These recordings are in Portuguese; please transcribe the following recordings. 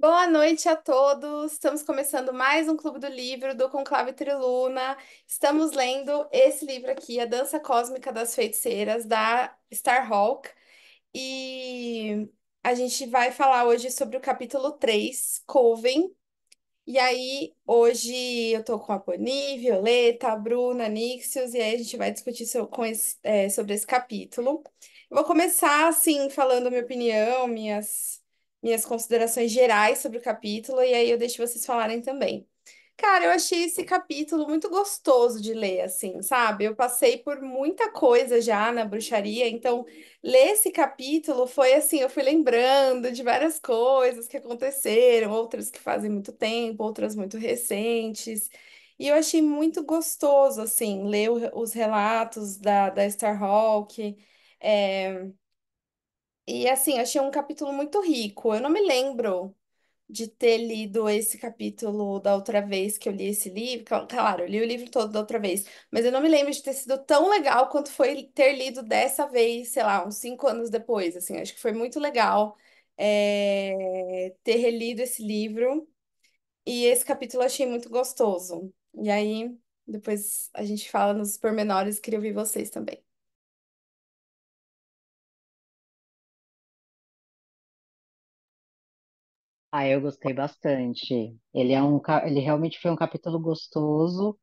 Boa noite a todos. Estamos começando mais um Clube do Livro do Conclave Triluna. Estamos lendo esse livro aqui, A Dança Cósmica das Feiticeiras, da Starhawk. E a gente vai falar hoje sobre o capítulo 3, Coven. E aí, hoje eu tô com a Poni, Violeta, a Bruna, Nixios, e aí a gente vai discutir sobre esse capítulo. Eu vou começar, assim, falando a minha opinião, minhas considerações gerais sobre o capítulo, e aí eu deixo vocês falarem também. Cara, eu achei esse capítulo muito gostoso de ler, assim, sabe? Eu passei por muita coisa já na bruxaria, então ler esse capítulo foi assim, eu fui lembrando de várias coisas que aconteceram, outras que fazem muito tempo, outras muito recentes. E eu achei muito gostoso, assim, ler os relatos da Starhawk. É, e assim, achei um capítulo muito rico. Eu não me lembro de ter lido esse capítulo da outra vez que eu li esse livro. Claro, eu li o livro todo da outra vez, mas eu não me lembro de ter sido tão legal quanto foi ter lido dessa vez, sei lá, uns 5 anos depois. Assim, acho que foi muito legal ter relido esse livro e esse capítulo eu achei muito gostoso. E aí, depois a gente fala nos pormenores, queria ouvir vocês também. Ah, eu gostei bastante. Ele realmente foi um capítulo gostoso.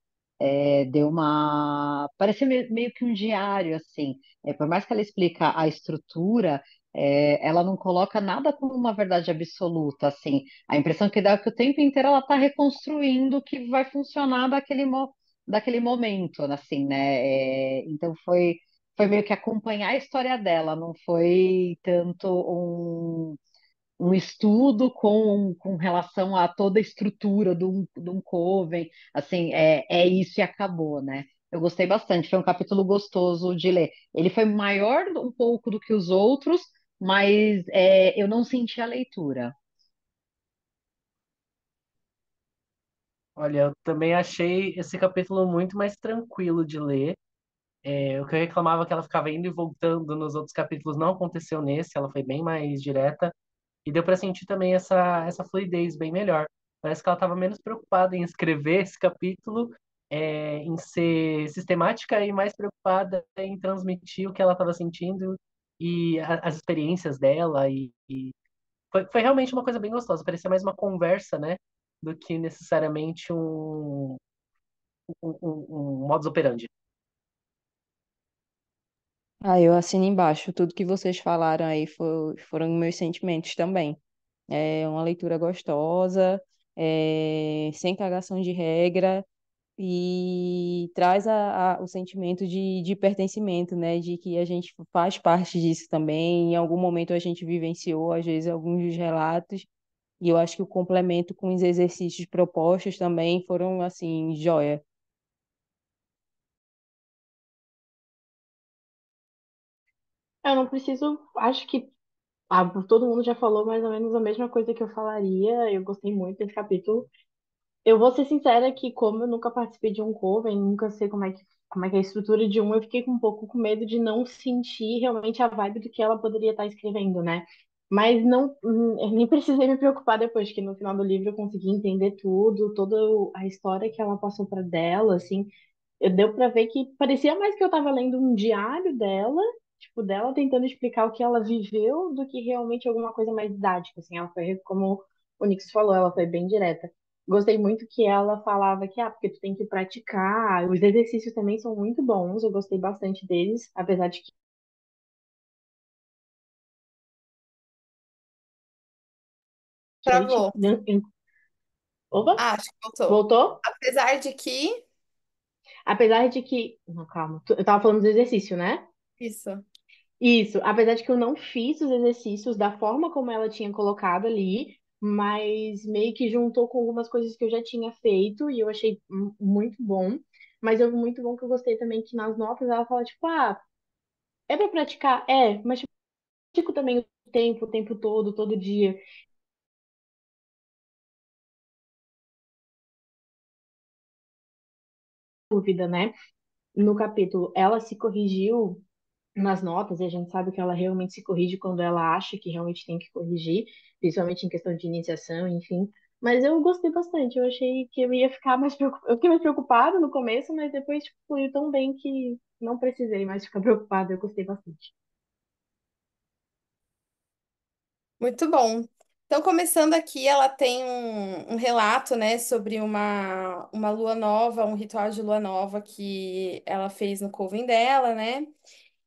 Deu uma, parecia meio que um diário assim. Por mais que ela explica a estrutura, ela não coloca nada como uma verdade absoluta assim. A impressão que dá é que o tempo inteiro ela está reconstruindo o que vai funcionar daquele momento, assim, né? Então foi meio que acompanhar a história dela, não foi tanto um estudo com relação a toda a estrutura de um coven, assim, é isso e acabou, né? Eu gostei bastante, foi um capítulo gostoso de ler. Ele foi maior um pouco do que os outros, mas eu não senti a leitura. Olha, eu também achei esse capítulo muito mais tranquilo de ler. O que eu reclamava que ela ficava indo e voltando nos outros capítulos não aconteceu nesse, ela foi bem mais direta. E deu para sentir também essa fluidez bem melhor. Parece que ela estava menos preocupada em escrever esse capítulo, em ser sistemática e mais preocupada em transmitir o que ela estava sentindo e as experiências dela. E foi realmente uma coisa bem gostosa. Parecia mais uma conversa, né? Do que necessariamente um modus operandi. Ah, eu assino embaixo. Tudo que vocês falaram aí foram meus sentimentos também. É uma leitura gostosa, sem cagação de regra e traz o sentimento de pertencimento, né? De que a gente faz parte disso também. Em algum momento a gente vivenciou, às vezes, alguns dos relatos. E eu acho que o complemento com os exercícios propostos também foram, assim, joia. Eu não preciso, acho que todo mundo já falou mais ou menos a mesma coisa que eu falaria. Eu gostei muito desse capítulo. Eu vou ser sincera que, como eu nunca participei de um coven, nunca sei como é que é a estrutura de um, eu fiquei um pouco com medo de não sentir realmente a vibe do que ela poderia estar escrevendo, né? Mas não, eu nem precisei me preocupar depois, que no final do livro eu consegui entender tudo, toda a história que ela passou para dela, assim. Deu pra ver que parecia mais que eu tava lendo um diário dela, tipo, dela tentando explicar o que ela viveu, do que realmente alguma coisa mais didática, assim. Ela foi, como o Nix falou, ela foi bem direta. Gostei muito que ela falava que, porque tu tem que praticar. Os exercícios também são muito bons, eu gostei bastante deles, apesar de que, gente, Travou. opa, Ah, acho que voltou. voltou? Apesar de que. Apesar de que, não, calma, eu tava falando do exercício, né? Isso. Isso, apesar de que eu não fiz os exercícios da forma como ela tinha colocado ali, mas meio que juntou com algumas coisas que eu já tinha feito e eu achei muito bom. Mas é muito bom que eu gostei também que nas notas ela fala, tipo, é pra praticar? É, mas tipo, pratico também o tempo todo, todo dia. Dúvida, né? No capítulo, ela se corrigiu nas notas, e a gente sabe que ela realmente se corrige quando ela acha que realmente tem que corrigir, principalmente em questão de iniciação, enfim. Mas eu gostei bastante, eu achei que eu ia ficar mais preocupada. Eu fiquei mais preocupada no começo, mas depois tipo, fluiu tão bem que não precisei mais ficar preocupada, eu gostei bastante. Muito bom. Então, começando aqui, ela tem um relato, né, sobre uma lua nova, um ritual de lua nova que ela fez no coven dela, né?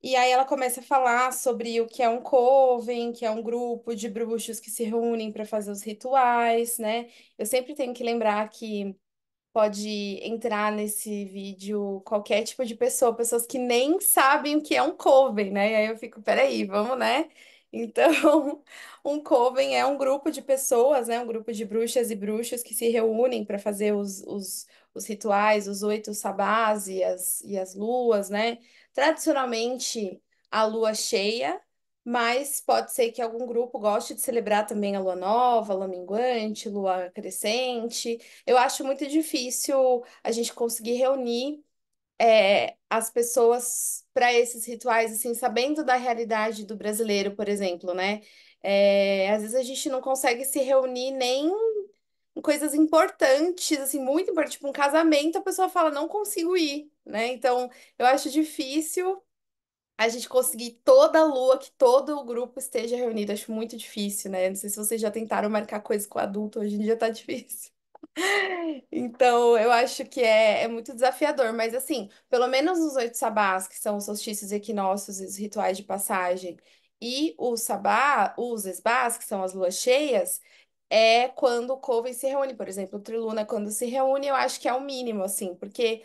E aí ela começa a falar sobre o que é um coven, que é um grupo de bruxos que se reúnem para fazer os rituais, né? Eu sempre tenho que lembrar que pode entrar nesse vídeo qualquer tipo de pessoa, pessoas que nem sabem o que é um coven, né? E aí eu fico, peraí, vamos, né? Então, um coven é um grupo de pessoas, né? Um grupo de bruxas e bruxos que se reúnem para fazer os rituais, os 8 sabás e as luas, né? Tradicionalmente, a lua cheia, mas pode ser que algum grupo goste de celebrar também a lua nova, a lua minguante, lua crescente. Eu acho muito difícil a gente conseguir reunir as pessoas para esses rituais, assim, sabendo da realidade do brasileiro, por exemplo, né? Às vezes a gente não consegue se reunir nem em coisas importantes, assim, muito importantes, tipo um casamento, a pessoa fala, não consigo ir, né? Então, eu acho difícil a gente conseguir toda a lua, que todo o grupo esteja reunido. Acho muito difícil, né? Não sei se vocês já tentaram marcar coisa com adulto, hoje em dia tá difícil. Então, eu acho que é muito desafiador, mas assim, pelo menos os 8 sabás, que são os solstícios, equinócios e os rituais de passagem, e o sabá, os esbás, que são as luas cheias, é quando o coven se reúne, por exemplo, o Triluna, quando se reúne, eu acho que é o mínimo, assim, porque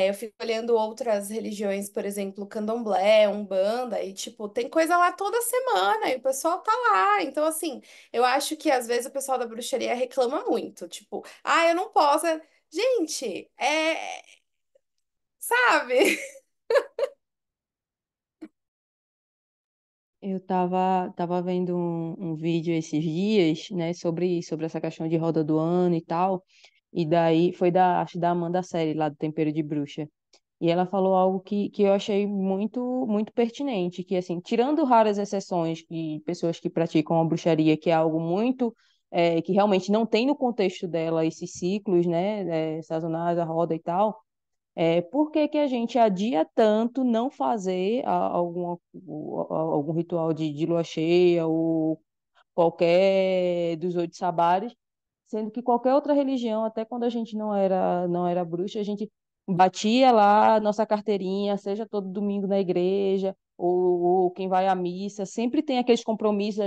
eu fico olhando outras religiões, por exemplo, Candomblé, Umbanda, e tipo, tem coisa lá toda semana, e o pessoal tá lá. Então, assim, eu acho que às vezes o pessoal da bruxaria reclama muito, tipo, ah, eu não posso. Gente, sabe? Eu tava vendo um vídeo esses dias, né, sobre essa questão de roda do ano e tal, e daí foi acho da Amanda Série, lá do Tempero de Bruxa. E ela falou algo que eu achei muito pertinente, que assim, tirando raras exceções e pessoas que praticam a bruxaria, que é algo que realmente não tem no contexto dela esses ciclos, né, sazonais, a roda e tal, por que que a gente adia tanto não fazer algum ritual de lua cheia ou qualquer dos 8 sabares, sendo que qualquer outra religião, até quando a gente não era bruxa, a gente batia lá a nossa carteirinha, seja todo domingo na igreja, ou quem vai à missa, sempre tem aqueles compromissos,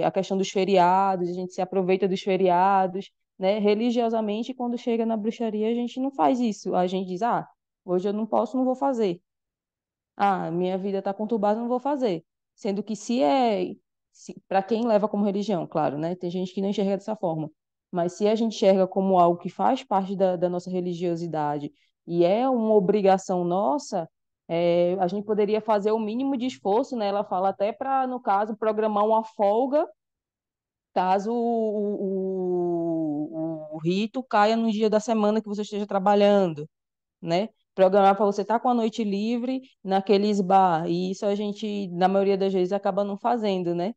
a questão dos feriados, a gente se aproveita dos feriados, né? Religiosamente, quando chega na bruxaria, a gente não faz isso, a gente diz, hoje eu não posso, não vou fazer. Minha vida está conturbada, não vou fazer. Sendo que para quem leva como religião, claro, né? Tem gente que não enxerga dessa forma. Mas se a gente enxerga como algo que faz parte da nossa religiosidade e é uma obrigação nossa, a gente poderia fazer o mínimo de esforço, né? Ela fala até para, no caso, programar uma folga caso o rito caia no dia da semana que você esteja trabalhando, né? Programar para você estar com a noite livre naqueles bar. E isso a gente, na maioria das vezes, acaba não fazendo, né?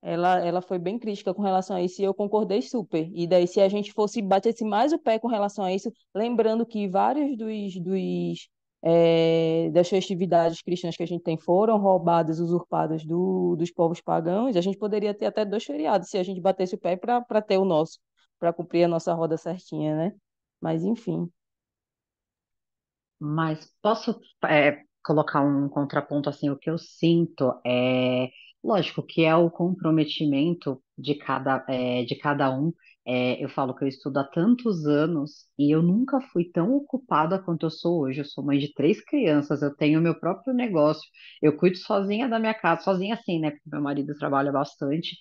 Ela foi bem crítica com relação a isso e eu concordei super. E daí, se a gente fosse batesse mais o pé com relação a isso, lembrando que vários das festividades cristãs que a gente tem foram roubadas, usurpadas dos povos pagãos, a gente poderia ter até 2 feriados se a gente batesse o pé para ter o nosso, para cumprir a nossa roda certinha, né? Mas, enfim. Mas posso, colocar um contraponto assim, o que eu sinto lógico, que é o comprometimento de cada um. Eu falo que eu estudo há tantos anos e eu nunca fui tão ocupada quanto eu sou hoje. Eu sou mãe de 3 crianças, eu tenho meu próprio negócio, eu cuido sozinha da minha casa, sozinha assim, né? Porque meu marido trabalha bastante.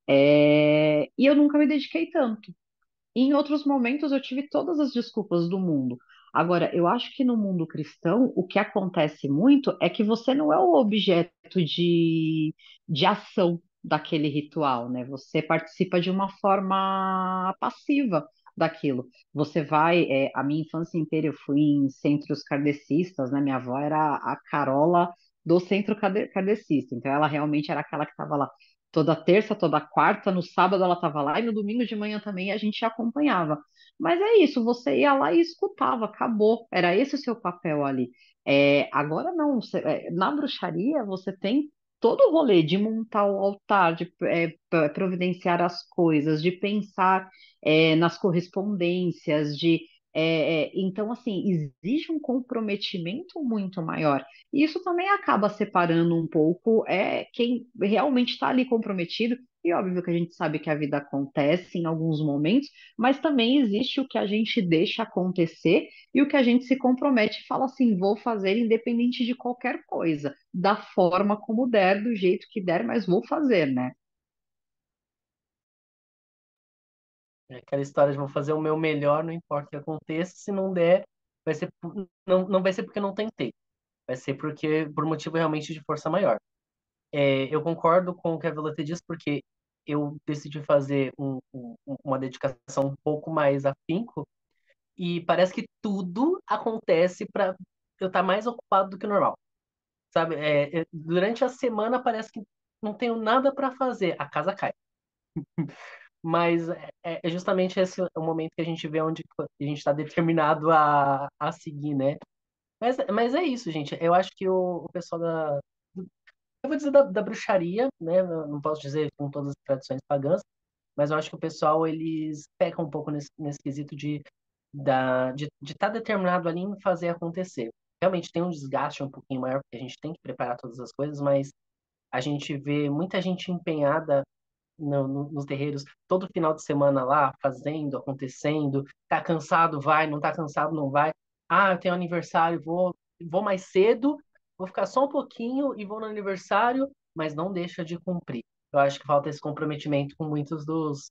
E eu nunca me dediquei tanto. Em outros momentos eu tive todas as desculpas do mundo. Agora, eu acho que no mundo cristão, o que acontece muito é que você não é o objeto de ação daquele ritual, né? Você participa de uma forma passiva. daquilo. Você vai, a minha infância inteira eu fui em centros kardecistas, né? Minha avó era a Carola do centro kardecista, então ela realmente era aquela que estava lá toda terça, toda quarta, no sábado ela estava lá e no domingo de manhã também a gente acompanhava. Mas é isso, você ia lá e escutava, acabou, era esse o seu papel ali. Agora não, na bruxaria você tem todo o rolê de montar o altar, de providenciar as coisas, de pensar nas correspondências, então, assim, exige um comprometimento muito maior. E isso também acaba separando um pouco quem realmente está ali comprometido. E óbvio que a gente sabe que a vida acontece em alguns momentos, mas também existe o que a gente deixa acontecer e o que a gente se compromete e fala assim, vou fazer independente de qualquer coisa, da forma como der, do jeito que der, mas vou fazer, né? É aquela história de vou fazer o meu melhor, não importa o que aconteça, se não der, vai ser, não vai ser porque eu não tentei, vai ser porque por motivo realmente de força maior. Eu concordo com o que a Violeta disse, porque eu decidi fazer uma dedicação um pouco mais afinco e parece que tudo acontece para eu estar mais ocupado do que o normal, sabe? Durante a semana parece que não tenho nada para fazer, a casa cai. Mas é justamente esse o momento que a gente vê onde a gente está determinado a seguir, né? Mas é isso, gente. Eu acho que o pessoal eu vou dizer da bruxaria, né? Eu não posso dizer com todas as tradições pagãs, mas eu acho que o pessoal, eles pecam um pouco nesse quesito de estar determinado ali em fazer acontecer. Realmente tem um desgaste um pouquinho maior, porque a gente tem que preparar todas as coisas, mas a gente vê muita gente empenhada nos terreiros todo final de semana lá, fazendo, acontecendo. Tá cansado, vai, não tá cansado, não vai. Ah, eu tenho aniversário, vou mais cedo, vou ficar só um pouquinho e vou no aniversário, mas não deixa de cumprir. Eu acho que falta esse comprometimento com muitos dos,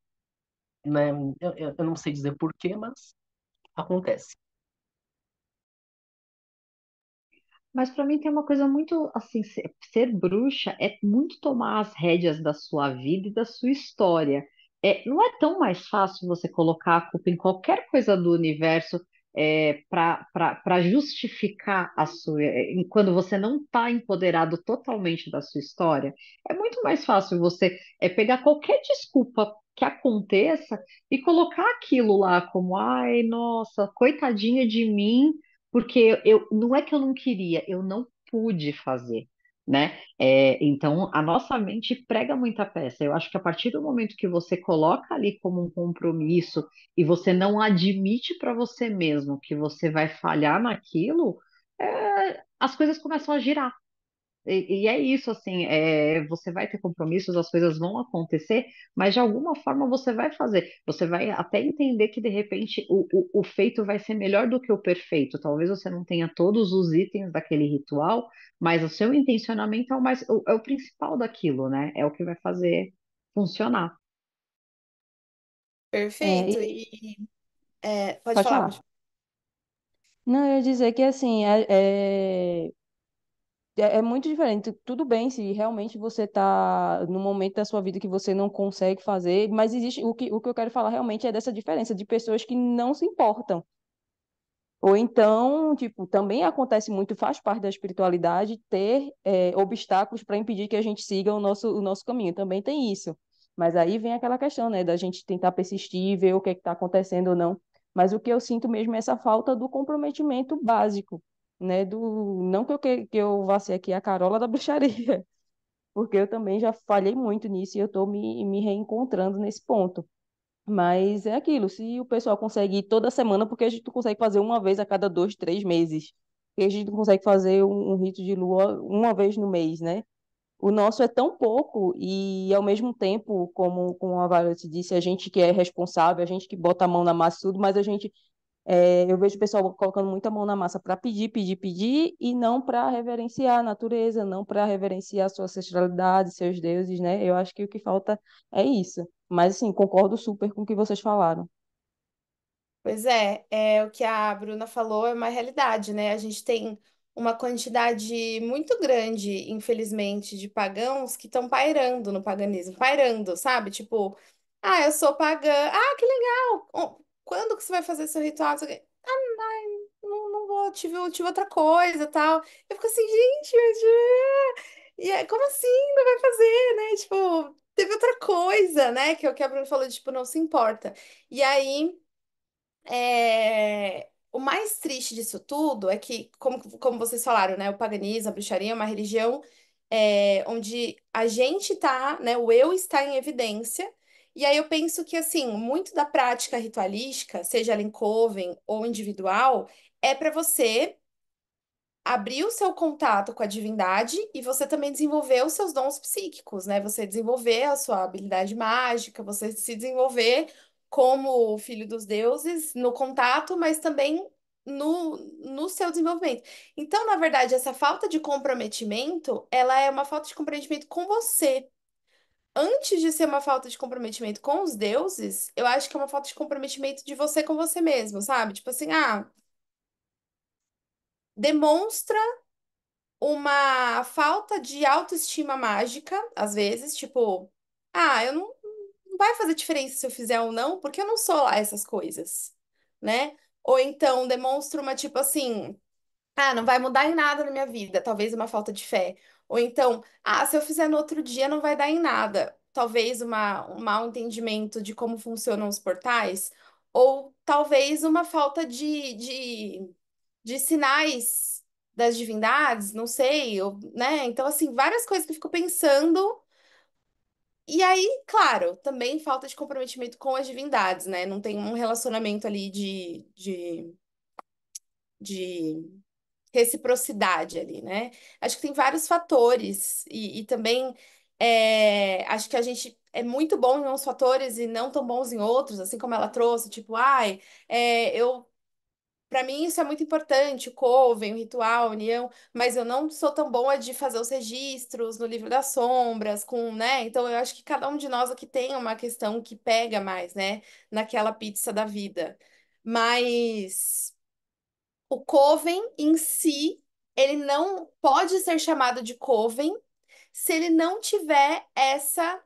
né? Eu não sei dizer porquê, mas acontece. Mas para mim tem uma coisa muito assim, ser bruxa é muito tomar as rédeas da sua vida e da sua história. Não é tão mais fácil você colocar a culpa em qualquer coisa do universo para justificar a sua, quando você não está empoderado totalmente da sua história. É muito mais fácil você pegar qualquer desculpa que aconteça e colocar aquilo lá como, ai, nossa, coitadinha de mim porque não é que eu não queria, eu não pude fazer, né? Então, a nossa mente prega muita peça. Eu acho que a partir do momento que você coloca ali como um compromisso e você não admite para você mesmo que você vai falhar naquilo, as coisas começam a girar. E é isso, assim, você vai ter compromissos, as coisas vão acontecer, mas de alguma forma você vai fazer. Você vai até entender que, de repente, o feito vai ser melhor do que o perfeito. Talvez você não tenha todos os itens daquele ritual, mas o seu intencionamento é o principal daquilo, né? É o que vai fazer funcionar. Perfeito. E Pode pode falar, falar. pode falar. Não, eu ia dizer que assim, é muito diferente. Tudo bem se realmente você está no momento da sua vida que você não consegue fazer, mas existe o que eu quero falar realmente é dessa diferença de pessoas que não se importam. Ou então, tipo, também acontece muito, faz parte da espiritualidade ter obstáculos para impedir que a gente siga o nosso caminho. Também tem isso. Mas aí vem aquela questão, né, da gente tentar persistir, ver o que está acontecendo ou não. Mas o que eu sinto mesmo é essa falta do comprometimento básico, né, não que eu vá ser aqui a Carola da bruxaria, porque eu também já falhei muito nisso e eu estou me reencontrando nesse ponto. Mas é aquilo, se o pessoal consegue ir toda semana, porque a gente não consegue fazer uma vez a cada 2, 3 meses. Porque a gente não consegue fazer um rito de lua uma vez no mês, né? O nosso é tão pouco e, ao mesmo tempo, como a Violet disse, a gente que é responsável, a gente que bota a mão na massa e tudo, mas eu vejo o pessoal colocando muita mão na massa para pedir, pedir, pedir e não para reverenciar a natureza, não para reverenciar a sua ancestralidade, seus deuses, né? Eu acho que o que falta é isso. Mas, assim, concordo super com o que vocês falaram. Pois o que a Bruna falou é uma realidade, né? A gente tem uma quantidade muito grande, infelizmente, de pagãos que estão pairando no paganismo, pairando, sabe? Tipo, ah, eu sou pagã, ah, que legal. quando que você vai fazer seu ritual? Não sei o quê. Não vou, tive outra coisa, tal. Eu fico assim, gente, e aí, como assim não vai fazer, né? Tipo, teve outra coisa, né? Que é o que a Bruna falou, de, tipo, não se importa. E aí, o mais triste disso tudo é que, como vocês falaram, né? O paganismo, a bruxaria é uma religião onde a gente tá, né? O eu está em evidência. E aí eu penso que, assim, muito da prática ritualística, seja ela em coven ou individual, é para você abrir o seu contato com a divindade e você também desenvolver os seus dons psíquicos, né? Você desenvolver a sua habilidade mágica, você se desenvolver como filho dos deuses no contato, mas também no seu desenvolvimento. Então, na verdade, essa falta de comprometimento, ela é uma falta de comprometimento com você. Antes de ser uma falta de comprometimento com os deuses, eu acho que é uma falta de comprometimento de você com você mesmo, sabe? Tipo assim, demonstra uma falta de autoestima mágica, às vezes, tipo, eu não vai fazer diferença se eu fizer ou não, porque eu não sou lá essas coisas, né? Ou então demonstra uma tipo assim, não vai mudar em nada na minha vida, talvez uma falta de fé. Ou então, se eu fizer no outro dia não vai dar em nada, talvez um mau entendimento de como funcionam os portais, ou talvez uma falta de sinais das divindades, não sei, né? Então, assim, várias coisas que eu fico pensando. E aí, claro, também falta de comprometimento com as divindades, né? Não tem um relacionamento ali de reciprocidade ali, né? Acho que tem vários fatores. E também acho que a gente é muito bom em uns fatores e não tão bons em outros, assim como ela trouxe, tipo, eu para mim, isso é muito importante, o coven, o ritual, a união, mas eu não sou tão boa de fazer os registros no livro das sombras, né? Então, eu acho que cada um de nós aqui tem uma questão que pega mais, né? Naquela pizza da vida. Mas o coven em si, ele não pode ser chamado de coven se ele não tiver essa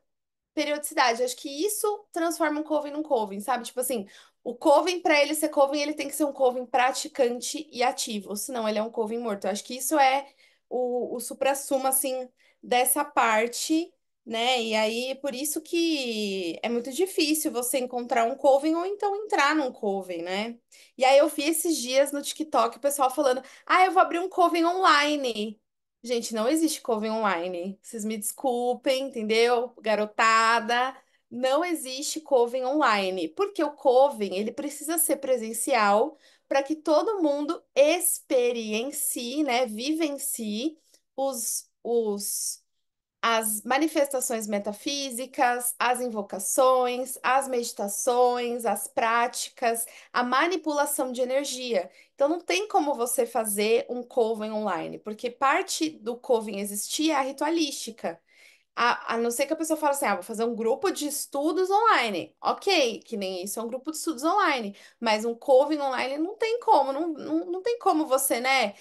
periodicidade. Acho que isso transforma um coven num coven, sabe? Tipo assim, o coven, pra ele ser coven, ele tem que ser um coven praticante e ativo, senão ele é um coven morto. Eu acho que isso é o suprassumo, assim, dessa parte, né? E aí, por isso que é muito difícil você encontrar um coven ou então entrar num coven, né? E aí eu vi esses dias no TikTok o pessoal falando, eu vou abrir um coven online. Gente, não existe Coven online. Vocês me desculpem, entendeu? Garotada, não existe Coven online, porque o Coven, ele precisa ser presencial para que todo mundo experiencie, né, vivencie os as manifestações metafísicas, as invocações, as meditações, as práticas, a manipulação de energia. Então, não tem como você fazer um coven online, porque parte do coven existir é a ritualística. A não ser que a pessoa fale assim, vou fazer um grupo de estudos online. Ok, que nem isso é um grupo de estudos online. Mas um coven online não tem como, não tem como você, né?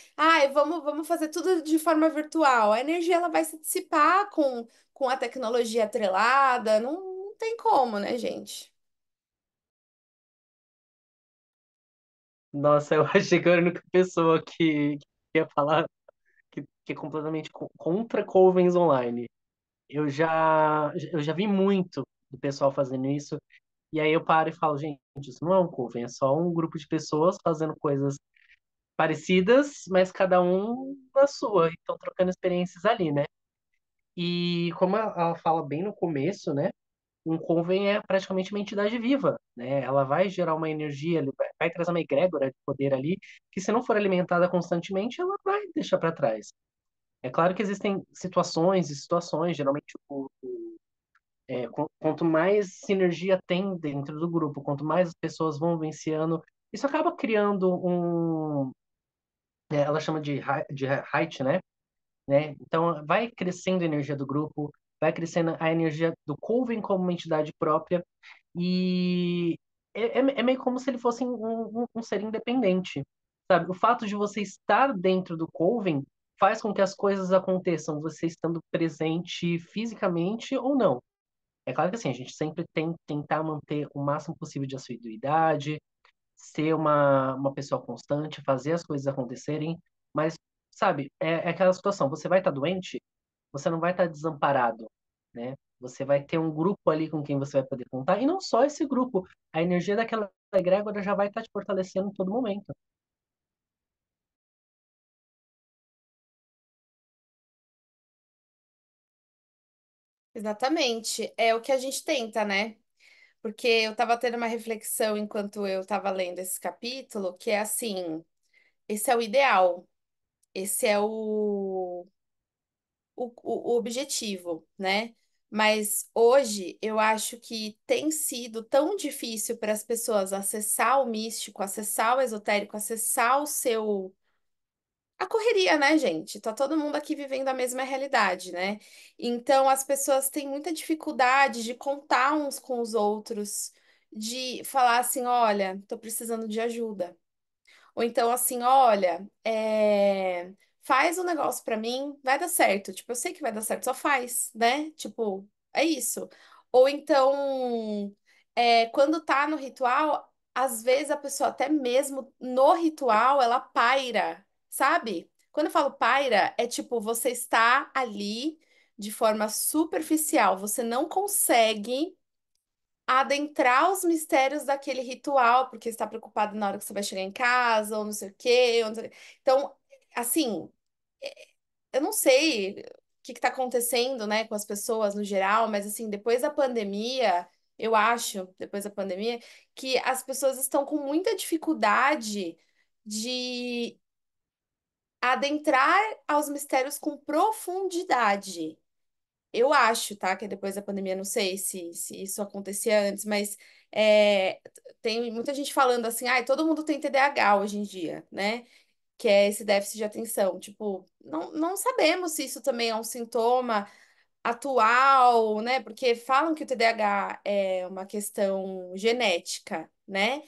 Vamos fazer tudo de forma virtual. A energia ela vai se dissipar com a tecnologia atrelada. Não tem como, né, gente? Nossa, eu achei que eu era a única pessoa que ia falar que é completamente contra covens online. Eu já vi muito do pessoal fazendo isso, e aí eu paro e falo, gente, isso não é um coven, é só um grupo de pessoas fazendo coisas parecidas, mas cada um na sua, e estão trocando experiências ali, né? E como ela fala bem no começo, né? Um coven é praticamente uma entidade viva, né? Ela vai gerar uma energia, vai trazer uma egrégora de poder ali, que se não for alimentada constantemente, ela vai deixar para trás. É claro que existem situações e situações, geralmente quanto mais sinergia tem dentro do grupo, quanto mais as pessoas vão vivenciando, isso acaba criando ela chama de height, né? Então, vai crescendo a energia do grupo, vai crescendo a energia do Coven como uma entidade própria, e é meio como se ele fosse um ser independente, sabe? O fato de você estar dentro do Coven faz com que as coisas aconteçam, você estando presente fisicamente ou não. É claro que assim, a gente sempre tem que tentar manter o máximo possível de assiduidade, ser uma pessoa constante, fazer as coisas acontecerem, mas, sabe, é aquela situação, você vai estar doente, você não vai estar desamparado, né? Você vai ter um grupo ali com quem você vai poder contar, e não só esse grupo, a energia daquela egrégora já vai estar te fortalecendo em todo momento. Exatamente. É o que a gente tenta, né? Porque eu tava tendo uma reflexão enquanto eu tava lendo esse capítulo, que é assim, esse é o ideal, esse é o objetivo, né? Mas hoje eu acho que tem sido tão difícil para as pessoas acessar o místico, acessar o esotérico, acessar o seu. A correria, né, gente? Tá todo mundo aqui vivendo a mesma realidade, né? Então as pessoas têm muita dificuldade de contar uns com os outros, de falar assim: olha, tô precisando de ajuda. Ou então, assim, olha, faz um negócio pra mim, vai dar certo. Tipo, eu sei que vai dar certo, só faz, né? Tipo, é isso. Ou então, quando tá no ritual, às vezes a pessoa, até mesmo no ritual, ela paira, sabe? Quando eu falo paira, é tipo, você está ali de forma superficial, você não consegue adentrar os mistérios daquele ritual, porque você está preocupado na hora que você vai chegar em casa, ou não sei o quê. Ou não sei o quê. Então, assim, eu não sei o que está acontecendo, né, com as pessoas no geral, mas assim, depois da pandemia, eu acho, depois da pandemia, que as pessoas estão com muita dificuldade de adentrar aos mistérios com profundidade. Eu acho, tá? Que depois da pandemia, não sei se isso acontecia antes, mas é, tem muita gente falando assim, ai, todo mundo tem TDAH hoje em dia, né? Que é esse déficit de atenção. Tipo, não sabemos se isso também é um sintoma atual, né? Porque falam que o TDAH é uma questão genética, né?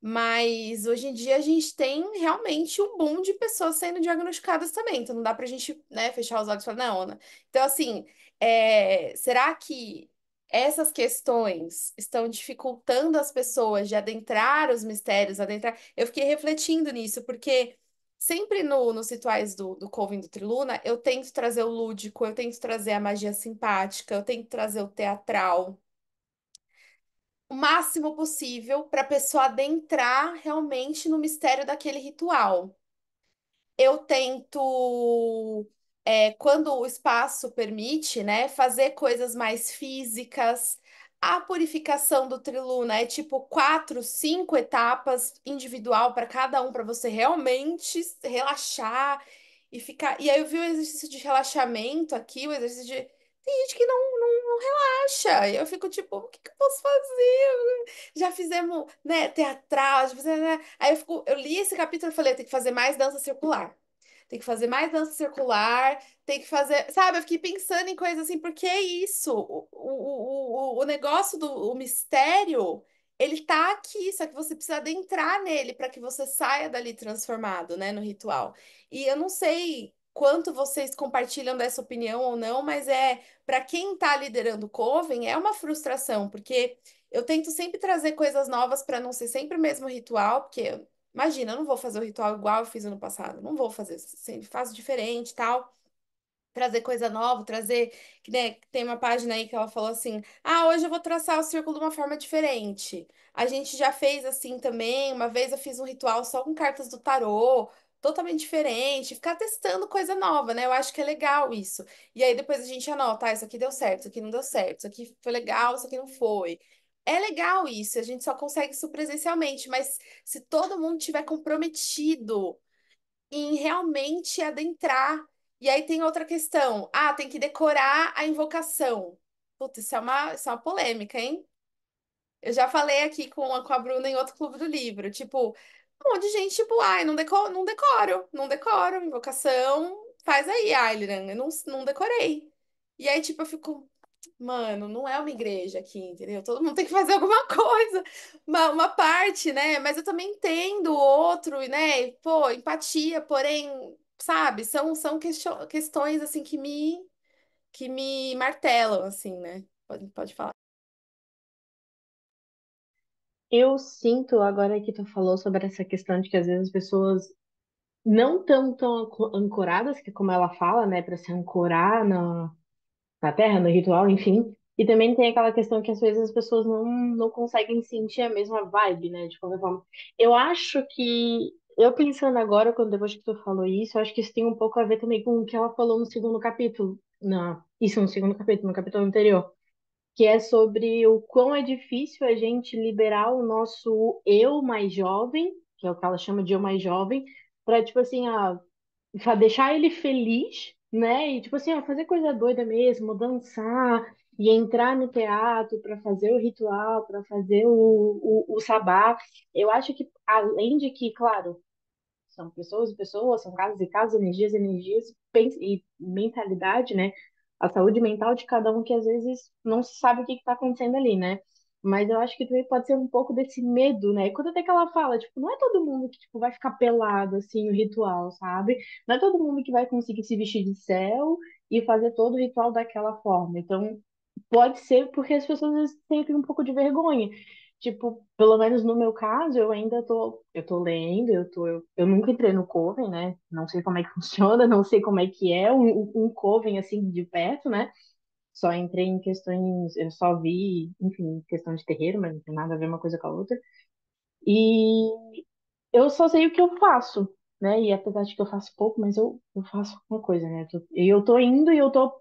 Mas hoje em dia a gente tem realmente um boom de pessoas sendo diagnosticadas também. Então não dá pra gente, né, fechar os olhos e falar, não, Ana. Então, assim, será que essas questões estão dificultando as pessoas de adentrar os mistérios, adentrar? Eu fiquei refletindo nisso, porque sempre nos rituais do Coven do Triluna, eu tento trazer o lúdico, eu tento trazer a magia simpática, eu tento trazer o teatral o máximo possível para a pessoa adentrar realmente no mistério daquele ritual. Eu tento, quando o espaço permite, né, fazer coisas mais físicas. A purificação do Triluna é tipo 4, 5 etapas individual para cada um, para você realmente relaxar e ficar. E aí eu vi o exercício de relaxamento aqui, o exercício de. Tem gente que não relaxa. E eu fico tipo, o que que eu posso fazer? Já fizemos, né, teatral, já fizemos, né? Aí eu li esse capítulo e falei, tem que fazer mais dança circular. Tem que fazer mais dança circular, tem que fazer, sabe? Eu fiquei pensando em coisas assim, porque é isso, o negócio do o mistério, ele tá aqui, só que você precisa adentrar nele para que você saia dali transformado, né, no ritual. E eu não sei quanto vocês compartilham dessa opinião ou não, mas para quem tá liderando o Coven, é uma frustração, porque eu tento sempre trazer coisas novas para não ser sempre o mesmo ritual, porque imagina, eu não vou fazer o ritual igual eu fiz ano passado, não vou fazer, sempre faço diferente, e tal trazer coisa nova, trazer, que né, tem uma página aí que ela falou assim: "Ah, hoje eu vou traçar o círculo de uma forma diferente". A gente já fez assim também, uma vez eu fiz um ritual só com cartas do tarô, totalmente diferente, ficar testando coisa nova, né? Eu acho que é legal isso. E aí depois a gente anota, isso aqui deu certo, isso aqui não deu certo, isso aqui foi legal, isso aqui não foi. É legal isso, a gente só consegue isso presencialmente, mas se todo mundo tiver comprometido em realmente adentrar. E aí tem outra questão. Ah, tem que decorar a invocação. Putz, isso é uma polêmica, hein? Eu já falei aqui com a Bruna em outro clube do livro. Tipo, um monte de gente, tipo, ai, não decoro. Invocação, faz aí, Ailiran. Eu não decorei. E aí, tipo, eu fico, mano, não é uma igreja aqui, entendeu? Todo mundo tem que fazer alguma coisa, uma parte, né? Mas eu também entendo o outro, né? E, pô, empatia, porém, sabe, são questões assim que me martelam, assim, né? Pode falar. Eu sinto, agora que tu falou sobre essa questão de que às vezes as pessoas não estão tão ancoradas, que é como ela fala, né, para se ancorar na terra, no ritual, enfim. E também tem aquela questão que às vezes as pessoas não conseguem sentir a mesma vibe, né, de qualquer forma. Eu acho que, eu pensando agora, quando depois que tu falou isso, eu acho que isso tem um pouco a ver também com o que ela falou no segundo capítulo. Não, isso no segundo capítulo, no capítulo anterior, que é sobre o quão é difícil a gente liberar o nosso eu mais jovem, que é o que ela chama de eu mais jovem, para, tipo assim, deixar ele feliz, né? E, tipo assim, fazer coisa doida mesmo, dançar e entrar no teatro para fazer o ritual, para fazer o sabá. Eu acho que, além de que, claro, são pessoas e pessoas, são casas e casas, energias e energias, e mentalidade, né? A saúde mental de cada um que às vezes não se sabe o que está acontecendo ali, né? Mas eu acho que também pode ser um pouco desse medo, né? E quando até que ela fala, tipo, não é todo mundo que tipo, vai ficar pelado, assim, no ritual, sabe? Não é todo mundo que vai conseguir se vestir de céu e fazer todo o ritual daquela forma. Então, pode ser porque as pessoas às vezes sentem um pouco de vergonha. Tipo, pelo menos no meu caso, eu tô lendo, eu nunca entrei no Coven, né? Não sei como é que funciona, não sei como é que é um Coven assim de perto, né? Só entrei em questões, eu só vi, enfim, questão de terreiro, mas não tem nada a ver uma coisa com a outra. E eu só sei o que eu faço, né? E apesar de que eu faço pouco, mas eu faço alguma coisa, né? Eu tô indo e eu tô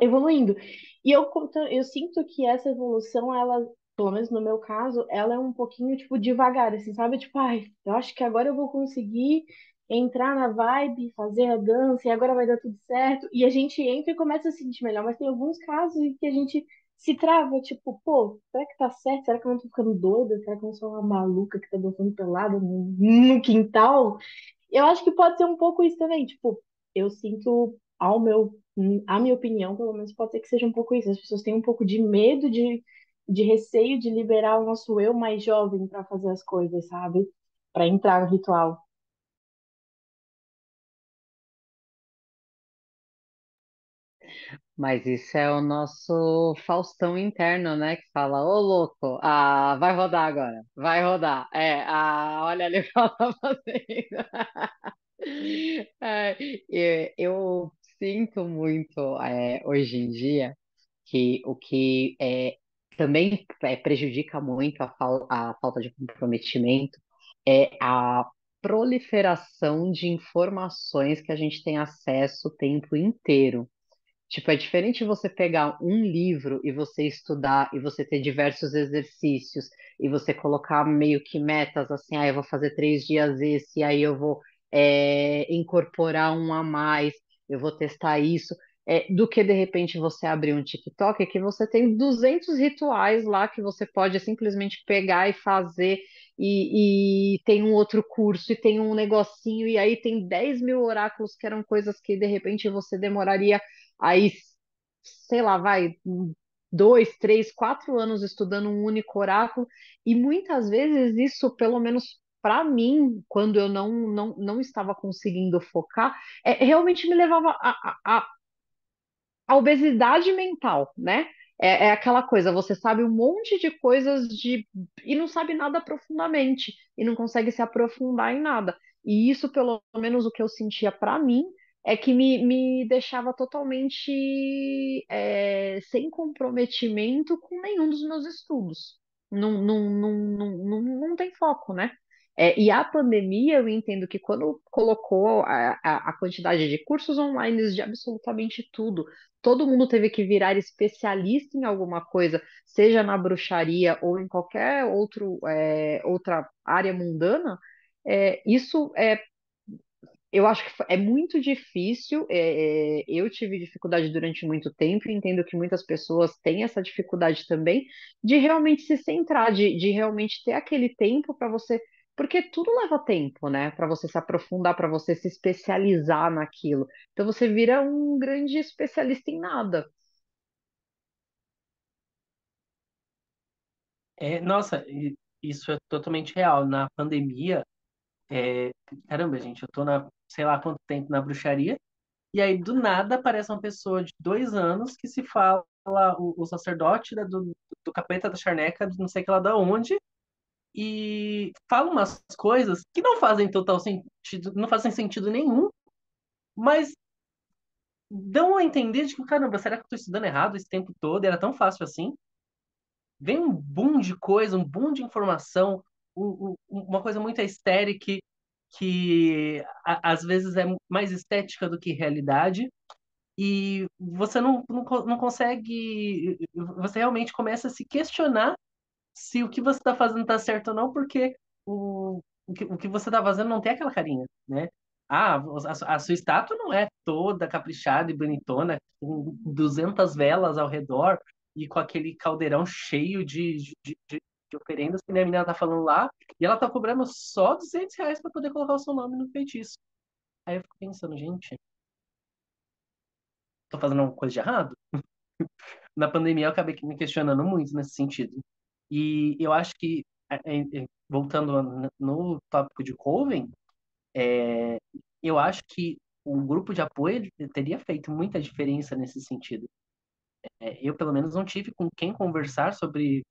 evoluindo. E eu sinto que essa evolução, ela, pelo menos no meu caso, ela é um pouquinho, tipo, devagar, assim, sabe? Tipo, ai, eu acho que agora eu vou conseguir entrar na vibe, fazer a dança, e agora vai dar tudo certo. E a gente entra e começa a se sentir melhor, mas tem alguns casos em que a gente se trava, tipo, pô, será que tá certo? Será que eu não tô ficando doida? Será que eu não sou uma maluca que tá dançando pelada no quintal? Eu acho que pode ser um pouco isso também, tipo, eu sinto a minha opinião, pelo menos pode ser que seja um pouco isso. As pessoas têm um pouco de medo, de receio de liberar o nosso eu mais jovem para fazer as coisas, sabe? Para entrar no ritual. Mas isso é o nosso Faustão interno, né? Que fala, ô louco, vai rodar agora, vai rodar. Olha ali o que ela tá fazendo. É, eu sinto muito hoje em dia que o que também prejudica muito a falta de comprometimento é a proliferação de informações que a gente tem acesso o tempo inteiro. Tipo, é diferente você pegar um livro e você estudar e você ter diversos exercícios e você colocar meio que metas assim, eu vou fazer 3 dias esse, aí eu vou incorporar um a mais, eu vou testar isso, do que de repente você abrir um TikTok que você tem 200 rituais lá que você pode simplesmente pegar e fazer e tem um outro curso e tem um negocinho e aí tem 10 mil oráculos que eram coisas que de repente você demoraria aí, sei lá, vai 2, 3, 4 anos estudando um único oráculo, e muitas vezes isso, pelo menos para mim, quando eu não estava conseguindo focar, realmente me levava a obesidade mental, né? É aquela coisa, você sabe um monte de coisas e não sabe nada profundamente, e não consegue se aprofundar em nada. E isso, pelo menos, o que eu sentia para mim, é que me deixava totalmente sem comprometimento com nenhum dos meus estudos. Não tem foco, né? E a pandemia, eu entendo que quando colocou a quantidade de cursos online de absolutamente tudo, todo mundo teve que virar especialista em alguma coisa, seja na bruxaria ou em qualquer outra área mundana, isso eu acho que é muito difícil. Eu tive dificuldade durante muito tempo, e entendo que muitas pessoas têm essa dificuldade também de realmente se centrar, de realmente ter aquele tempo para você. Porque tudo leva tempo, né? Para você se aprofundar, para você se especializar naquilo. Então você vira um grande especialista em nada. Nossa, isso é totalmente real. Na pandemia, é, caramba, gente, eu tô sei lá quanto tempo na bruxaria, e aí do nada aparece uma pessoa de 2 anos que se fala lá o sacerdote do capeta da charneca, de não sei que lá da onde, e fala umas coisas que não fazem total sentido, não fazem sentido nenhum, mas dão a entender de que, caramba, será que eu tô estudando errado esse tempo todo? Era tão fácil assim? Vem um boom de coisa, um boom de informação, uma coisa muito estéril que às vezes é mais estética do que realidade, e você não consegue. Você realmente começa a se questionar se o que você está fazendo está certo ou não, porque o que você está fazendo não tem aquela carinha, né? Ah, a sua estátua não é toda caprichada e bonitona, com 200 velas ao redor e com aquele caldeirão cheio de oferendas que nem a menina tá falando lá, e ela tá cobrando só R$ 200 para poder colocar o seu nome no feitiço. Aí eu fico pensando, gente, tô fazendo alguma coisa de errado? Na pandemia eu acabei me questionando muito nesse sentido. E eu acho que, voltando no tópico de Coven, eu acho que o grupo de apoio teria feito muita diferença nesse sentido. Eu, pelo menos, não tive com quem conversar sobre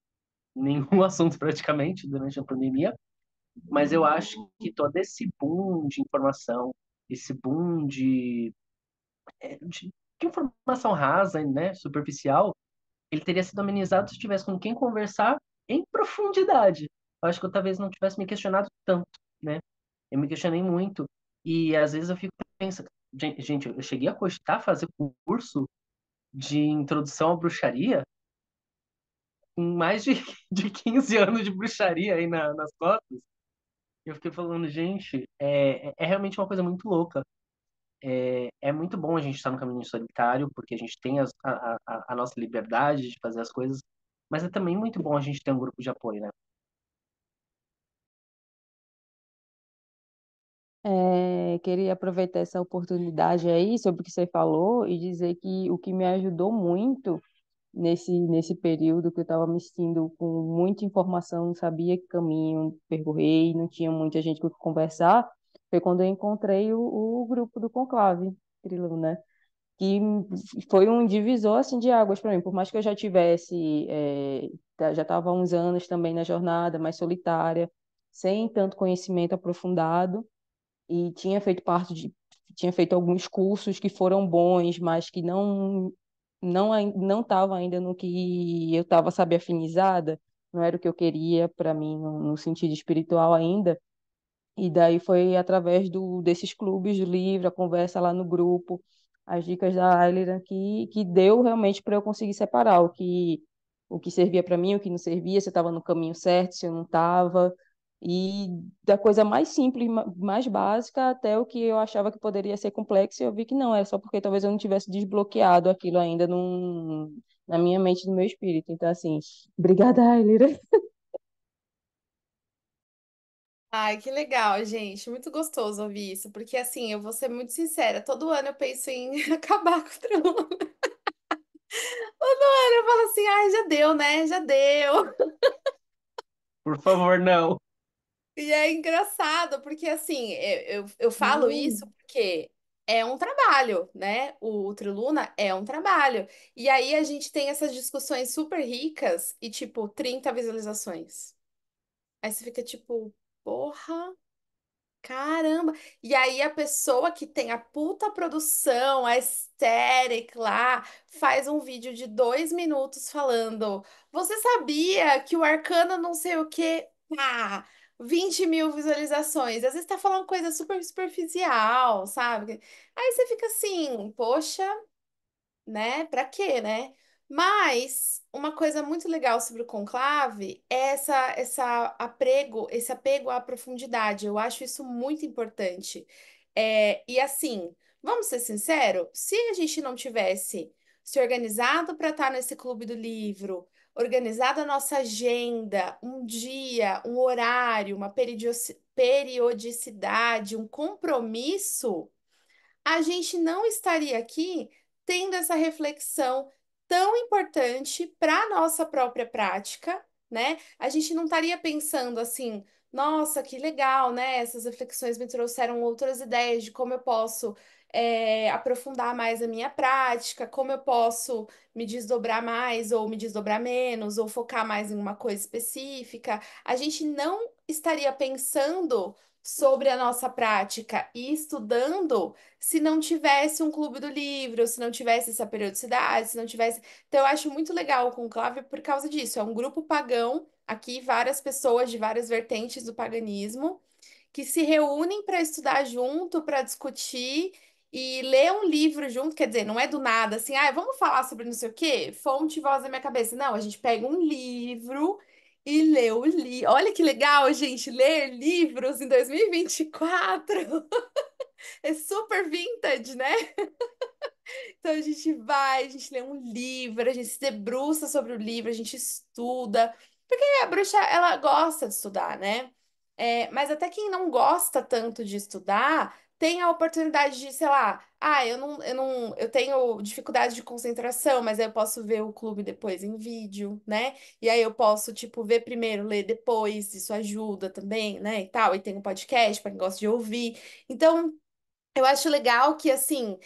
nenhum assunto praticamente durante a pandemia, mas eu acho que todo esse boom de informação, esse boom de informação rasa, né, superficial, ele teria sido amenizado se tivesse com quem conversar em profundidade. Eu acho que eu talvez não tivesse me questionado tanto, né? Eu me questionei muito e às vezes eu fico pensando, gente, eu cheguei a cogitar fazer curso de introdução à bruxaria com mais de 15 anos de bruxaria aí nas costas. Eu fiquei falando, gente, é realmente uma coisa muito louca. É muito bom a gente estar no caminho solitário, porque a gente tem a nossa liberdade de fazer as coisas, mas é também muito bom a gente ter um grupo de apoio, né? Queria aproveitar essa oportunidade aí sobre o que você falou e dizer que o que me ajudou muito nesse período que eu estava me sentindo com muita informação, não sabia que caminho percorrer, não tinha muita gente com quem conversar, foi quando eu encontrei o grupo do Conclave, Trilu, né? Que foi um divisor assim de águas para mim, por mais que eu já tivesse já estava há uns anos também na jornada mais solitária, sem tanto conhecimento aprofundado e tinha feito alguns cursos que foram bons, mas que não estava ainda no que eu estava, sabe, afinizada, não era o que eu queria para mim no sentido espiritual ainda. E daí foi através desses clubes do livro, a conversa lá no grupo, as dicas da Ayla que deu realmente para eu conseguir separar o que servia para mim, o que não servia, se eu estava no caminho certo, se eu não estava. E da coisa mais simples, mais básica, até o que eu achava que poderia ser complexo, eu vi que não, era só porque talvez eu não tivesse desbloqueado aquilo ainda na minha mente, no meu espírito. Então, assim, obrigada, Ayla. Ai, que legal, gente. Muito gostoso ouvir isso, porque assim, eu vou ser muito sincera, todo ano eu penso em acabar com o Trelona. Todo ano eu falo assim, ai, já deu, né? Já deu. Por favor, não. E é engraçado, porque assim, eu falo isso Hum. porque é um trabalho, né? O Triluna é um trabalho. E aí a gente tem essas discussões super ricas e tipo 30 visualizações. Aí você fica tipo, porra. Caramba! E aí a pessoa que tem a puta produção, a aesthetic lá, faz um vídeo de 2 minutos falando: Você sabia que o Arcano não sei o quê? Pá! 20 mil visualizações. Às vezes tá falando coisa super superficial, sabe? Aí você fica assim, poxa, né? Pra quê, né? Mas uma coisa muito legal sobre o conclave é esse apego à profundidade. Eu acho isso muito importante. E assim, vamos ser sinceros, se a gente não tivesse se organizado para estar nesse clube do livro, organizado a nossa agenda, um dia, um horário, uma periodicidade, um compromisso a gente não estaria aqui tendo essa reflexão tão importante para a nossa própria prática, né? A gente não estaria pensando assim, nossa, que legal, né? Essas reflexões me trouxeram outras ideias de como eu posso aprofundar mais a minha prática, como eu posso me desdobrar mais ou me desdobrar menos, ou focar mais em uma coisa específica. A gente não estaria pensando sobre a nossa prática e estudando se não tivesse um clube do livro, se não tivesse essa periodicidade, se não tivesse. Então, eu acho muito legal o Conclave por causa disso. É um grupo pagão, aqui várias pessoas de várias vertentes do paganismo que se reúnem para estudar junto, para discutir e ler um livro junto. Quer dizer, não é do nada assim, ah, vamos falar sobre não sei o quê? Fonte e voz da minha cabeça. Não, a gente pega um livro e lê o livro. Olha que legal, gente, ler livros em 2024. É super vintage, né? Então a gente vai, a gente lê um livro, a gente se debruça sobre o livro, a gente estuda. Porque a bruxa, ela gosta de estudar, né? Mas até quem não gosta tanto de estudar, tem a oportunidade de, sei lá, eu tenho dificuldade de concentração, mas aí eu posso ver o clube depois em vídeo, né? E aí eu posso, tipo, ver primeiro, ler depois, isso ajuda também, né? E tal. E tem um podcast para quem gosta de ouvir. Então, eu acho legal que, assim,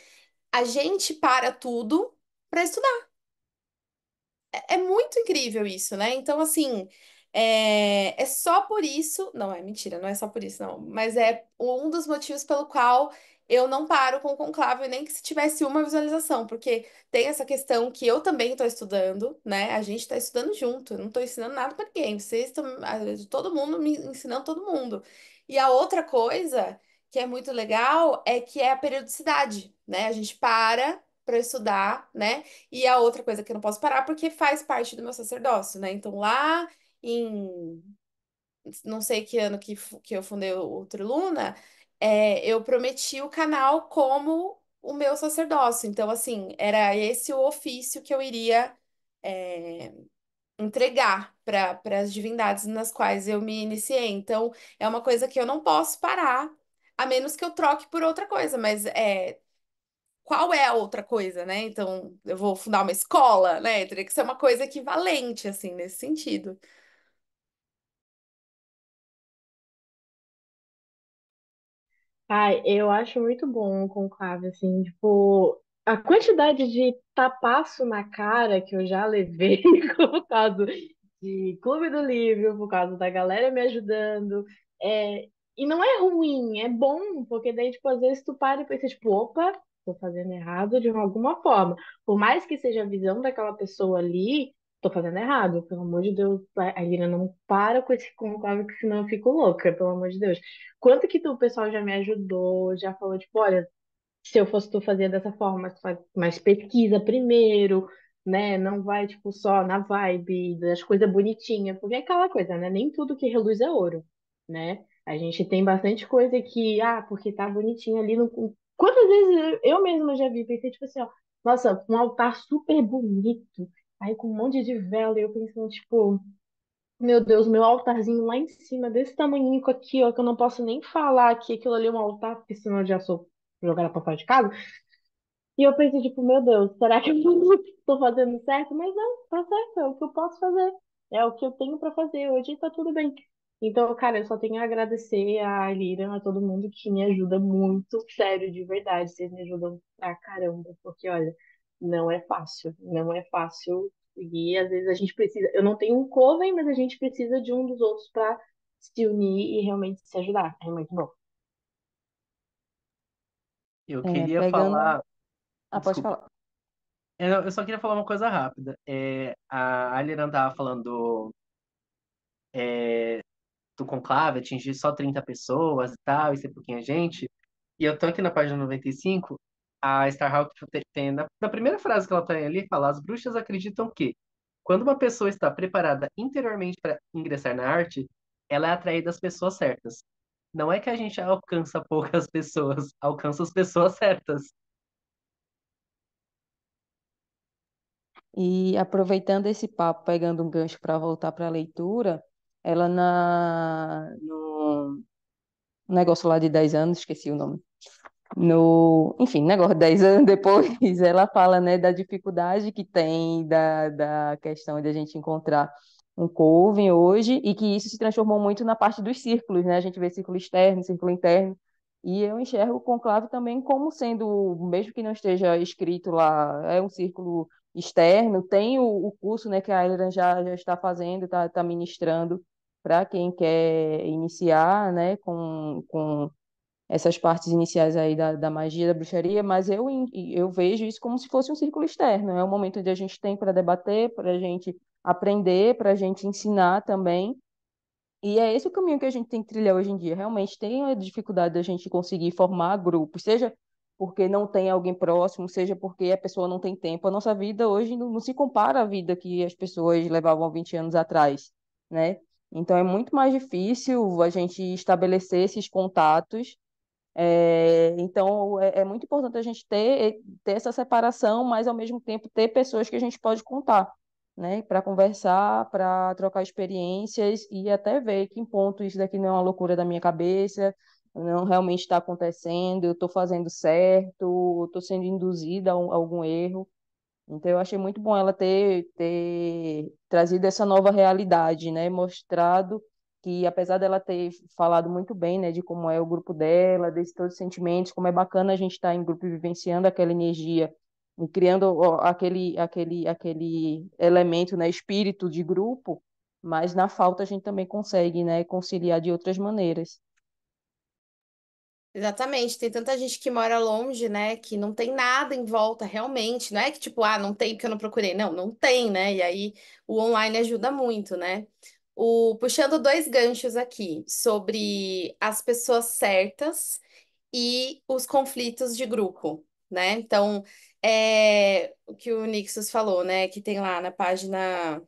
a gente para tudo para estudar. É muito incrível isso, né? Então, assim, é só por isso. Não, é mentira, não é só por isso, não. Mas é um dos motivos pelo qual eu não paro com o conclave, nem que se tivesse uma visualização, porque tem essa questão que eu também estou estudando, né? A gente está estudando junto, eu não estou ensinando nada para ninguém. Vocês estão, todo mundo me ensinando todo mundo. E a outra coisa que é muito legal é que é a periodicidade, né? A gente para estudar, né? E a outra coisa que eu não posso parar porque faz parte do meu sacerdócio, né? Então lá em não sei que ano que eu fundei o Triluna, eu prometi o canal como o meu sacerdócio. Então, assim, era esse o ofício que eu iria é, entregar para as divindades nas quais eu me iniciei. Então, é uma coisa que eu não posso parar, a menos que eu troque por outra coisa, mas qual é a outra coisa, né? Então, eu vou fundar uma escola, né? Teria que ser uma coisa equivalente, assim, nesse sentido. Ai, eu acho muito bom o conclave, assim, tipo, a quantidade de tapaço na cara que eu já levei por causa de Clube do Livro, por causa da galera me ajudando. É, e não é ruim, é bom, porque daí, tipo, às vezes tu para e pensa, tipo, opa, tô fazendo errado de alguma forma. Por mais que seja a visão daquela pessoa ali, tô fazendo errado, pelo amor de Deus. A Irina não para com esse conclave, que senão eu fico louca, pelo amor de Deus. Quanto que o pessoal já me ajudou, já falou, tipo, olha, se eu fosse tu fazer dessa forma, mas faz mais pesquisa primeiro, né? Não vai, tipo, só na vibe das coisas bonitinhas, porque é aquela coisa, né? Nem tudo que reluz é ouro, né? A gente tem bastante coisa que, porque tá bonitinho ali no. Quantas vezes eu mesma já vi, pensei, tipo assim, ó, nossa, um altar super bonito, aí com um monte de vela, e eu pensando, tipo. Meu Deus, meu altarzinho lá em cima, desse tamanhico aqui, ó, que eu não posso nem falar que aquilo ali é um altar, porque senão eu já sou jogada pra fora de casa. E eu pensei, tipo, meu Deus, será que eu estou fazendo certo? Mas não, tá certo, é o que eu posso fazer. É o que eu tenho pra fazer hoje e tá tudo bem. Então, cara, eu só tenho a agradecer a Lira, a todo mundo que me ajuda muito, sério, de verdade. Vocês me ajudam pra caramba, porque, olha, não é fácil, não é fácil. E às vezes a gente precisa. Eu não tenho um coven, mas a gente precisa de um dos outros pra se unir e realmente se ajudar. É muito bom. Eu É, queria pegando. falar. Ah, pode Desculpa. falar. Eu só queria falar uma coisa rápida. A Aliran tava falando do conclave, atingir só 30 pessoas e tal, e ser pouquinha gente. E eu tô aqui na página 95, a Starhawk tem, na primeira frase que ela tem ali, fala: as bruxas acreditam que, quando uma pessoa está preparada interiormente para ingressar na arte, ela é atraída às pessoas certas. Não é que a gente alcança poucas pessoas, alcança as pessoas certas. E aproveitando esse papo, pegando um gancho para voltar para a leitura, ela no negócio lá de 10 anos, esqueci o nome. Enfim, negócio de 10 anos depois, ela fala, né, da dificuldade que tem da questão de a gente encontrar um coven hoje e que isso se transformou muito na parte dos círculos, né? A gente vê círculo externo, círculo interno. E eu enxergo o conclave também como sendo, mesmo que não esteja escrito lá, é um círculo externo, tem o curso, né, que a Ayla já está fazendo, está ministrando para quem quer iniciar, né, com essas partes iniciais aí da magia, da bruxaria, mas eu vejo isso como se fosse um círculo externo, é um momento onde a gente tem para debater, para a gente aprender, para a gente ensinar também, e é esse o caminho que a gente tem que trilhar hoje em dia. Realmente tem a dificuldade da gente conseguir formar grupos, seja porque não tem alguém próximo, seja porque a pessoa não tem tempo. A nossa vida hoje não se compara à vida que as pessoas levavam 20 anos atrás, né? Então é muito mais difícil a gente estabelecer esses contatos. Então é muito importante a gente ter essa separação, mas ao mesmo tempo ter pessoas que a gente pode contar, né, para conversar, para trocar experiências e até ver que em ponto isso daqui não é uma loucura da minha cabeça, não realmente está acontecendo, eu estou fazendo certo, estou sendo induzida a algum erro. Então, eu achei muito bom ela ter trazido essa nova realidade, né? Mostrado que, apesar dela ter falado muito bem, né, de como é o grupo dela, desses todos os sentimentos, como é bacana a gente estar em grupo e vivenciando aquela energia e criando ó, aquele elemento, né, espírito de grupo, mas na falta a gente também consegue, né, conciliar de outras maneiras. Exatamente, tem tanta gente que mora longe, né, que não tem nada em volta realmente, não é que tipo, ah, não tem porque eu não procurei, não, não tem, né, e aí o online ajuda muito, né. Puxando dois ganchos aqui sobre as pessoas certas e os conflitos de grupo, né, então, o que o Nixos falou, né, que tem lá na página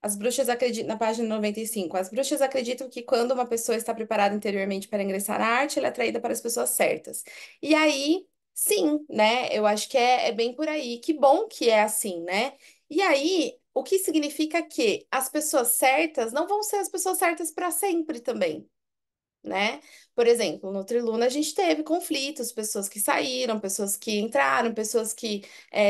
as bruxas acreditam, na página 95, as bruxas acreditam que quando uma pessoa está preparada interiormente para ingressar na arte, ela é atraída para as pessoas certas. E aí, sim, né? Eu acho que é bem por aí. Que bom que é assim, né? E aí, o que significa que as pessoas certas não vão ser as pessoas certas para sempre também, né? Por exemplo, no Triluna a gente teve conflitos, pessoas que saíram, pessoas que entraram, pessoas que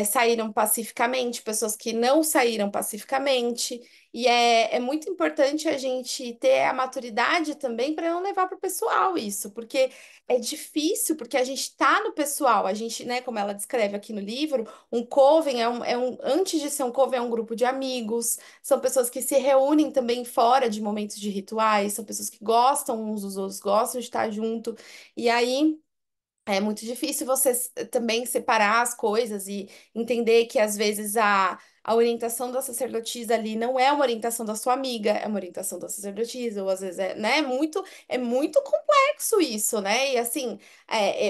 saíram pacificamente, pessoas que não saíram pacificamente. E é muito importante a gente ter a maturidade também para não levar para o pessoal isso, porque é difícil, porque a gente está no pessoal, a gente, né, como ela descreve aqui no livro, um coven antes de ser um coven, é um grupo de amigos, são pessoas que se reúnem também fora de momentos de rituais, são pessoas que gostam uns dos outros, gostam de estar junto. E aí é muito difícil você também separar as coisas e entender que às vezes a orientação da sacerdotisa ali não é uma orientação da sua amiga, é uma orientação da sacerdotisa, ou às vezes né, é muito complexo isso, né? E assim,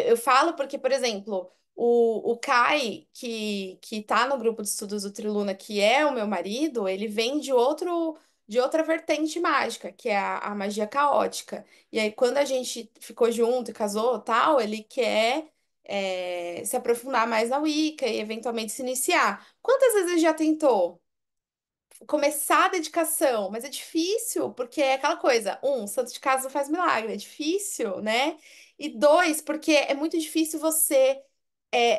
eu falo porque, por exemplo, o Kai, que tá no grupo de estudos do Triluna, que é o meu marido, ele vem de outra vertente mágica, que é a magia caótica. E aí, quando a gente ficou junto e casou, tal, ele quer se aprofundar mais na Wicca e eventualmente se iniciar. Quantas vezes ele já tentou começar a dedicação? Mas é difícil, porque é aquela coisa: um, santo de casa não faz milagre, é difícil, né? E dois, porque é muito difícil você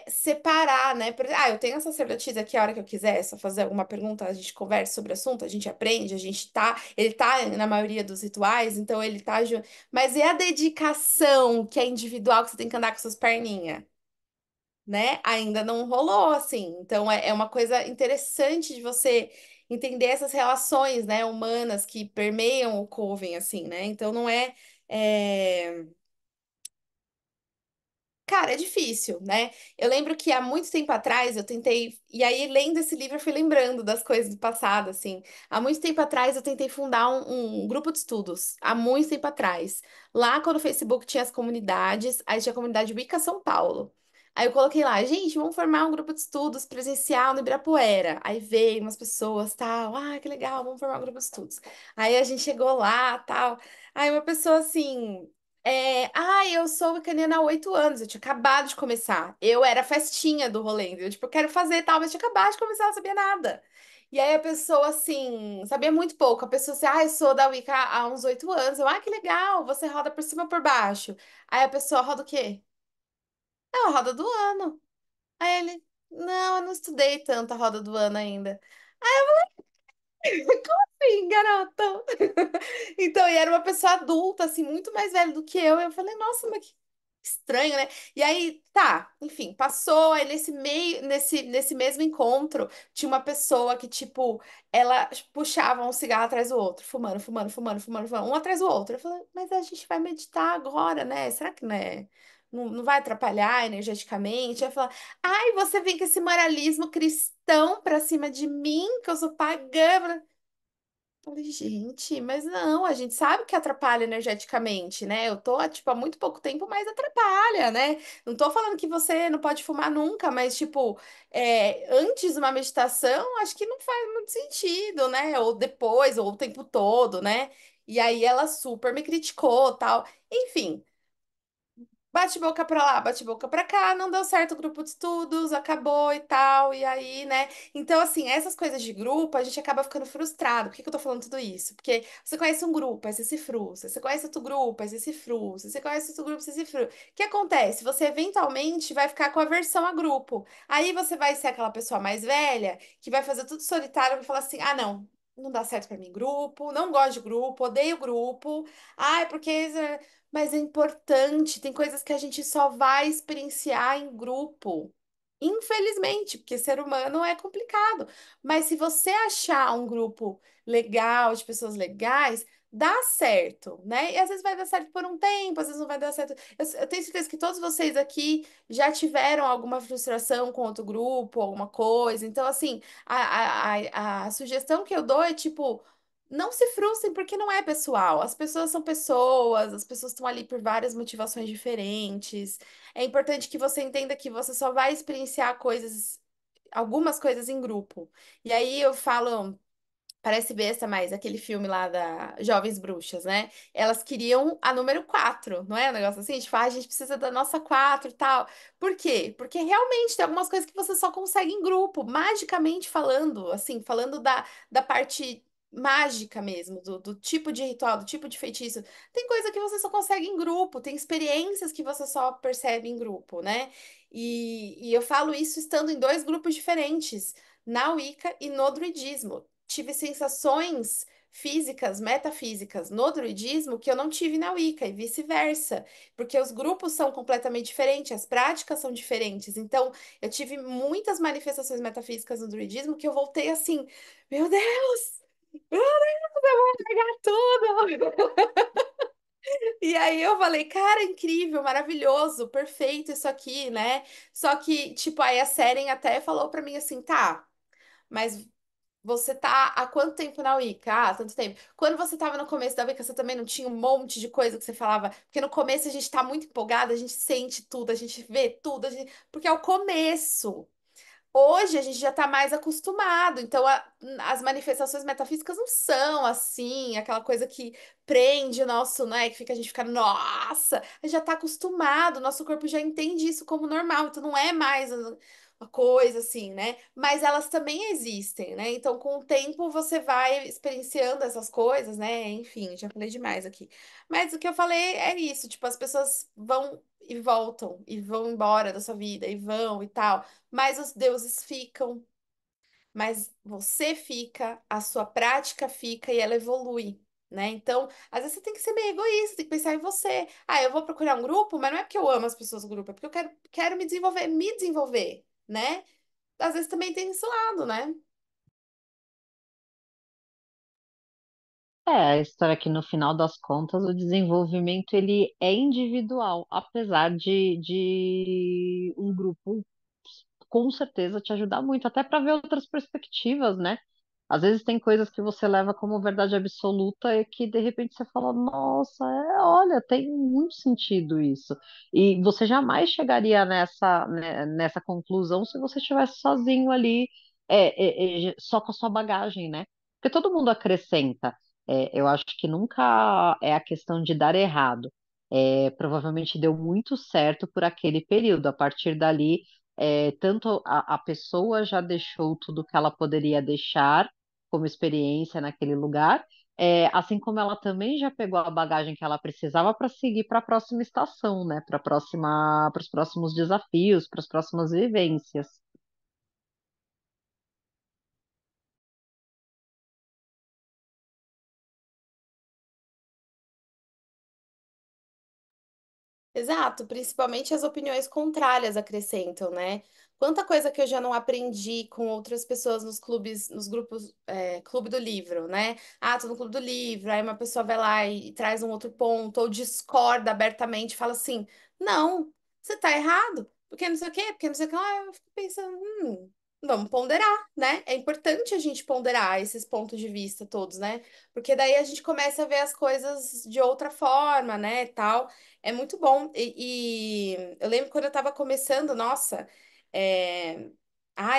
separar, né? Eu tenho a sacerdotisa aqui a hora que eu quiser, é só fazer alguma pergunta, a gente conversa sobre o assunto, a gente aprende, ele tá na maioria dos rituais, então ele tá junto. Mas e a dedicação que é individual, que você tem que andar com suas perninhas, né? Ainda não rolou assim. Então é uma coisa interessante de você entender essas relações, né, humanas que permeiam o coven, assim, né? Então não é... Cara, é difícil, né? Eu lembro que há muito tempo atrás eu tentei, e aí lendo esse livro eu fui lembrando das coisas do passado, assim. Há muito tempo atrás eu tentei fundar um grupo de estudos, há muito tempo atrás. Lá quando o Facebook tinha as comunidades, aí tinha a comunidade Wicca São Paulo. Aí eu coloquei lá, gente, vamos formar um grupo de estudos presencial no Ibirapuera. Aí veio umas pessoas, tal, que legal, vamos formar um grupo de estudos. Aí a gente chegou lá, tal. Aí uma pessoa assim, eu sou ucraniana há 8 anos, eu tinha acabado de começar. Eu era a festinha do rolê, eu, tipo, eu quero fazer tal, mas tinha acabado de começar, não sabia nada. E aí a pessoa, assim, sabia muito pouco. A pessoa assim, eu sou da Wicca há uns 8 anos. Eu, que legal, você roda por cima ou por baixo? Aí a pessoa roda o quê? É a roda do ano. Aí ele, não, eu não estudei tanto a roda do ano ainda. Como assim, garota? Então, e era uma pessoa adulta, assim, muito mais velha do que eu. E eu falei, nossa, mas que estranho, né? E aí, tá, enfim, passou, aí nesse mesmo encontro, tinha uma pessoa que, tipo, ela puxava um cigarro atrás do outro, fumando, fumando, fumando, fumando, fumando, um atrás do outro. Eu falei, mas a gente vai meditar agora, né? Será que, né? Não vai atrapalhar energeticamente? Aí fala, ai, você vem com esse moralismo cristão pra cima de mim, que eu sou pagã. Falei, gente, mas não, a gente sabe que atrapalha energeticamente, né? Eu tô, tipo, há muito pouco tempo, mas atrapalha, né? Não tô falando que você não pode fumar nunca, mas, tipo, antes de uma meditação, acho que não faz muito sentido, né? Ou depois, ou o tempo todo, né? E aí ela super me criticou, tal. Enfim, bate boca pra lá, bate boca pra cá, não deu certo o grupo de estudos, acabou e tal, e aí, né? Então, assim, essas coisas de grupo, a gente acaba ficando frustrado. Por que que eu tô falando tudo isso? Porque você conhece um grupo, aí você se frustra. Você conhece outro grupo, aí você se frustra. Você conhece outro grupo, você se frustra. O que acontece? Você eventualmente vai ficar com aversão a grupo. Aí você vai ser aquela pessoa mais velha que vai fazer tudo solitário e vai falar assim: ah, não. Não dá certo pra mim grupo, não gosto de grupo, odeio grupo. Ai, porque mas é importante, tem coisas que a gente só vai experienciar em grupo. Infelizmente, porque ser humano é complicado. Mas se você achar um grupo legal, de pessoas legais, dá certo, né? E às vezes vai dar certo por um tempo, às vezes não vai dar certo. Eu tenho certeza que todos vocês aqui já tiveram alguma frustração com outro grupo, alguma coisa. Então, assim, a sugestão que eu dou é tipo. Não se frustrem porque não é pessoal. As pessoas são pessoas, as pessoas estão ali por várias motivações diferentes. É importante que você entenda que você só vai experienciar coisas, algumas coisas em grupo. E aí eu falo. Parece besta, mas aquele filme lá da Jovens Bruxas, né? Elas queriam a número 4, não é? Um negócio assim, tipo, ah, a gente precisa da nossa 4 e tal. Por quê? Porque realmente tem algumas coisas que você só consegue em grupo, magicamente falando, assim, falando da parte mágica mesmo, do tipo de ritual, do tipo de feitiço. Tem coisa que você só consegue em grupo, tem experiências que você só percebe em grupo, né? E eu falo isso estando em dois grupos diferentes, na Wicca e no druidismo. Tive sensações físicas, metafísicas no druidismo que eu não tive na Wicca e vice-versa, porque os grupos são completamente diferentes, as práticas são diferentes. Então, eu tive muitas manifestações metafísicas no druidismo que eu voltei assim, meu Deus, meu Deus, eu vou pegar tudo. E aí eu falei, cara, incrível, maravilhoso, perfeito isso aqui, né? Só que, tipo, aí a Seren até falou pra mim assim, tá, mas você tá há quanto tempo na Wicca? Ah, tanto tempo. Quando você tava no começo da Wicca, você também não tinha um monte de coisa que você falava? Porque no começo a gente tá muito empolgada, a gente sente tudo, a gente vê tudo, porque é o começo. Hoje a gente já está mais acostumado, então as manifestações metafísicas não são assim, aquela coisa que prende o nosso, né? Que fica, a gente fica, nossa, a gente já está acostumado, nosso corpo já entende isso como normal, então não é mais uma coisa assim, né? Mas elas também existem, né? Então, com o tempo, você vai experienciando essas coisas, né? Enfim, já falei demais aqui. Mas o que eu falei é isso, tipo, as pessoas vão e voltam, e vão embora da sua vida, e vão e tal. Mas os deuses ficam, mas você fica, a sua prática fica e ela evolui, né? Então, às vezes você tem que ser meio egoísta, tem que pensar em você. Ah, eu vou procurar um grupo, mas não é porque eu amo as pessoas do grupo, é porque eu quero me desenvolver, né? Às vezes também tem esse lado, né? É, a história é que no final das contas o desenvolvimento ele é individual, apesar de um grupo com certeza te ajudar muito, até para ver outras perspectivas, né? Às vezes tem coisas que você leva como verdade absoluta e que de repente você fala, nossa, olha, tem muito sentido isso. E você jamais chegaria nessa conclusão se você estivesse sozinho ali, só com a sua bagagem, né? Porque todo mundo acrescenta. Eu acho que nunca é a questão de dar errado. Provavelmente deu muito certo por aquele período. A partir dali, tanto a pessoa já deixou tudo que ela poderia deixar como experiência naquele lugar, assim como ela também já pegou a bagagem que ela precisava para seguir para a próxima estação, né? Para os próximos desafios, para as próximas vivências. Exato, principalmente as opiniões contrárias acrescentam, né? Quanta coisa que eu já não aprendi com outras pessoas nos clubes, nos grupos, clube do livro, né? Ah, tô no clube do livro, aí uma pessoa vai lá e traz um outro ponto, ou discorda abertamente, fala assim, não, você tá errado, porque não sei o quê, porque não sei o que lá, eu fico pensando, vamos ponderar, né? É importante a gente ponderar esses pontos de vista todos, né? Porque daí a gente começa a ver as coisas de outra forma, né, tal. É muito bom. E eu lembro quando eu estava começando, nossa, é...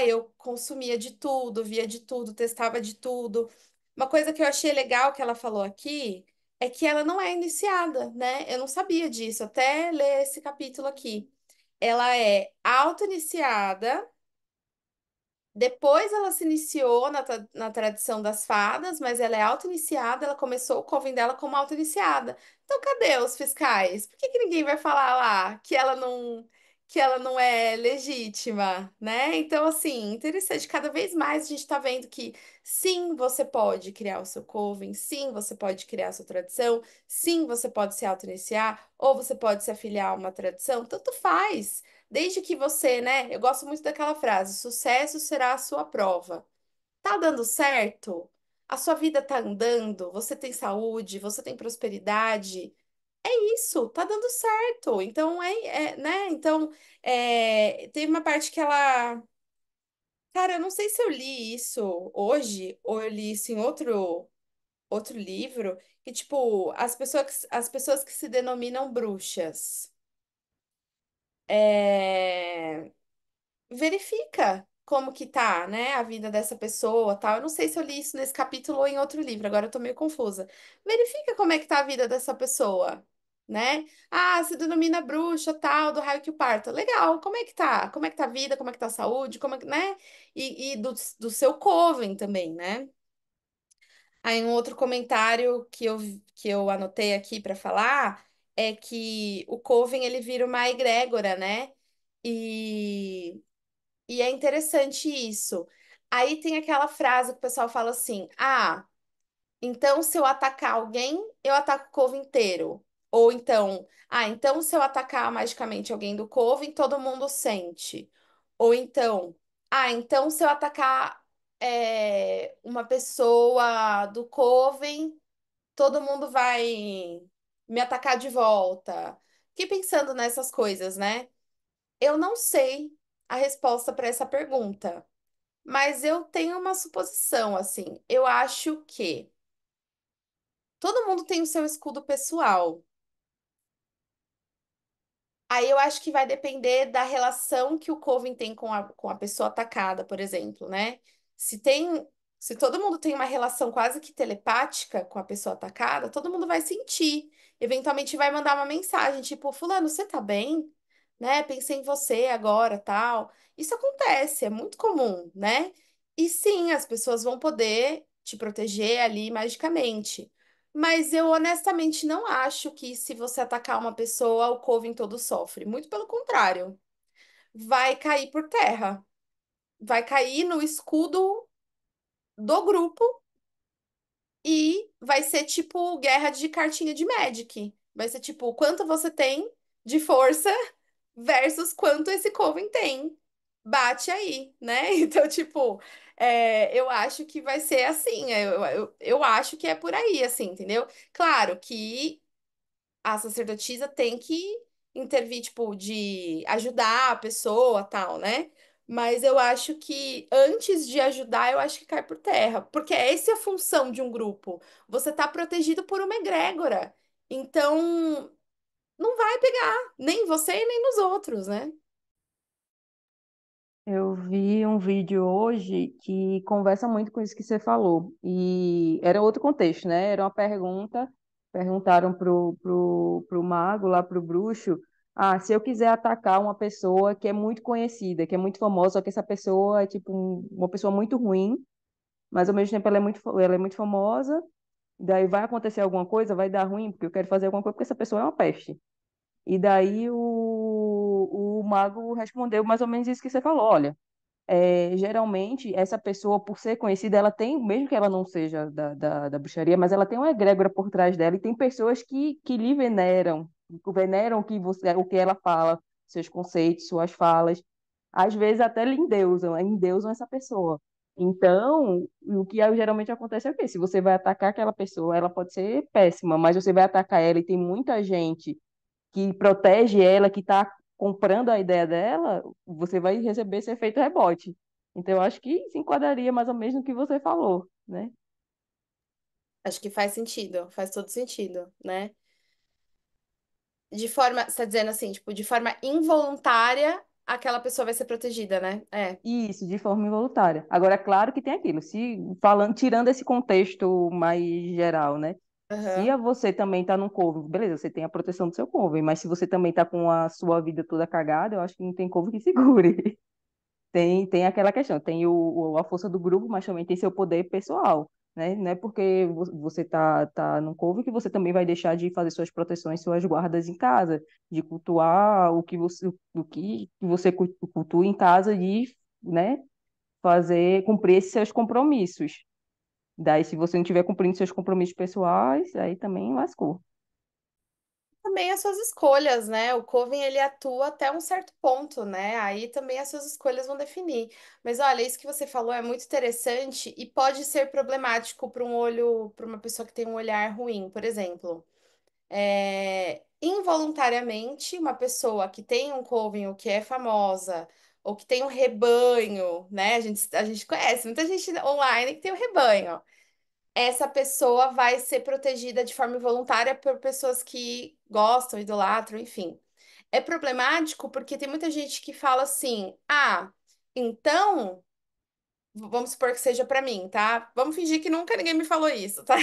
eu consumia de tudo, via de tudo, testava de tudo. Uma coisa que eu achei legal que ela falou aqui é que ela não é iniciada, né? Eu não sabia disso, até ler esse capítulo aqui. Ela é auto-iniciada. Depois ela se iniciou na tradição das fadas, mas ela é auto-iniciada, ela começou o coven dela como auto-iniciada. Então, cadê os fiscais? Por que que ninguém vai falar lá que ela não é legítima, né? Então, assim, interessante. Cada vez mais a gente está vendo que sim, você pode criar o seu coven, sim, você pode criar a sua tradição, sim, você pode se auto-iniciar, ou você pode se afiliar a uma tradição, tanto faz. Desde que você, né? Eu gosto muito daquela frase: sucesso será a sua prova. Tá dando certo? A sua vida tá andando? Você tem saúde? Você tem prosperidade? É isso, tá dando certo. Então, né? Então, teve uma parte que ela. Cara, eu não sei se eu li isso hoje ou eu li isso em outro livro, que, tipo, as pessoas que se denominam bruxas. É, verifica como que tá, né, a vida dessa pessoa, tal. Eu não sei se eu li isso nesse capítulo ou em outro livro, agora eu tô meio confusa. Verifica como é que tá a vida dessa pessoa, né? Ah, se denomina bruxa, tal, do raio que o parta. Legal, como é que tá? Como é que tá a vida? Como é que tá a saúde? Como é que, né? E do seu coven também, né? Aí um outro comentário que eu anotei aqui para falar é que o coven ele vira uma egrégora, né? E e é interessante isso. Aí tem aquela frase que o pessoal fala assim: ah, então se eu atacar alguém, eu ataco o covo inteiro. Ou então, então se eu atacar magicamente alguém do coven, todo mundo sente. Ou então, então se eu atacar uma pessoa do coven, todo mundo vai me atacar de volta. Fiquei pensando nessas coisas, né? Eu não sei a resposta para essa pergunta, mas eu tenho uma suposição, assim. Eu acho que todo mundo tem o seu escudo pessoal. Aí eu acho que vai depender da relação que o Coven tem com a pessoa atacada, por exemplo, né? Se tem, se todo mundo tem uma relação quase que telepática com a pessoa atacada, todo mundo vai sentir. Eventualmente vai mandar uma mensagem, tipo, fulano, você tá bem? Né? Pensei em você agora, tal. Isso acontece, é muito comum, né? E sim, as pessoas vão poder te proteger ali magicamente. Mas eu honestamente não acho que se você atacar uma pessoa, o coven todo sofre. Muito pelo contrário. Vai cair por terra. Vai cair no escudo do grupo e vai ser tipo guerra de cartinha de Magic. Vai ser tipo quanto você tem de força versus quanto esse coven tem. Bate aí, né? Então, tipo, eu acho que vai ser assim. Eu acho que é por aí, assim, entendeu? Claro que a sacerdotisa tem que intervir, tipo, de ajudar a pessoa, tal, né? Mas eu acho que antes de ajudar, eu acho que cai por terra, porque essa é a função de um grupo. Você tá protegido por uma egrégora. Então, não vai pegar nem você nem nos outros, né? Eu vi um vídeo hoje que conversa muito com isso que você falou. E era outro contexto, né? Era uma pergunta, perguntaram pro mago, lá pro bruxo, se eu quiser atacar uma pessoa que é muito conhecida, que é muito famosa, só que essa pessoa é tipo uma pessoa muito ruim, mas ao mesmo tempo ela é muito famosa, daí vai acontecer alguma coisa, vai dar ruim, porque eu quero fazer alguma coisa, porque essa pessoa é uma peste. E daí o mago respondeu mais ou menos isso que você falou, olha, geralmente essa pessoa, por ser conhecida, ela tem, mesmo que ela não seja da bruxaria, mas ela tem uma egrégora por trás dela e tem pessoas que lhe veneram, veneram o que ela fala, seus conceitos, suas falas. Às vezes até lhe endeusam essa pessoa. Então, o que geralmente acontece é o quê? Se você vai atacar aquela pessoa, ela pode ser péssima, mas você vai atacar ela e tem muita gente que protege ela, que está comprando a ideia dela, você vai receber esse efeito rebote. Então, eu acho que se enquadraria mais ou menos no que você falou, né? Acho que faz sentido, faz todo sentido, né? De forma, você tá dizendo assim, tipo, de forma involuntária, aquela pessoa vai ser protegida, né? É. Isso, de forma involuntária. Agora, é claro que tem aquilo, se falando, tirando esse contexto mais geral, né? Se Aham. você também está num coven, beleza, você tem a proteção do seu coven, mas se você também está com a sua vida toda cagada, eu acho que não tem coven que segure. Tem aquela questão, tem a força do grupo, mas também tem seu poder pessoal, né? Não é porque você tá num coven que você também vai deixar de fazer suas proteções, suas guardas em casa, de cultuar o que você cultua em casa e, né, cumprir esses seus compromissos. Daí, se você não estiver cumprindo seus compromissos pessoais, aí também lascou. Também as suas escolhas, né? O Coven ele atua até um certo ponto, né? Aí também as suas escolhas vão definir. Mas olha, isso que você falou é muito interessante e pode ser problemático para um olho, para uma pessoa que tem um olhar ruim, por exemplo. Involuntariamente, uma pessoa que tem um Coven ou que é famosa, ou que tem um rebanho, né? A gente conhece muita gente online que tem um rebanho. Essa pessoa vai ser protegida de forma involuntária por pessoas que gostam, idolatram, enfim. É problemático porque tem muita gente que fala assim: ah, então, vamos supor que seja pra mim, tá? Vamos fingir que nunca ninguém me falou isso, tá?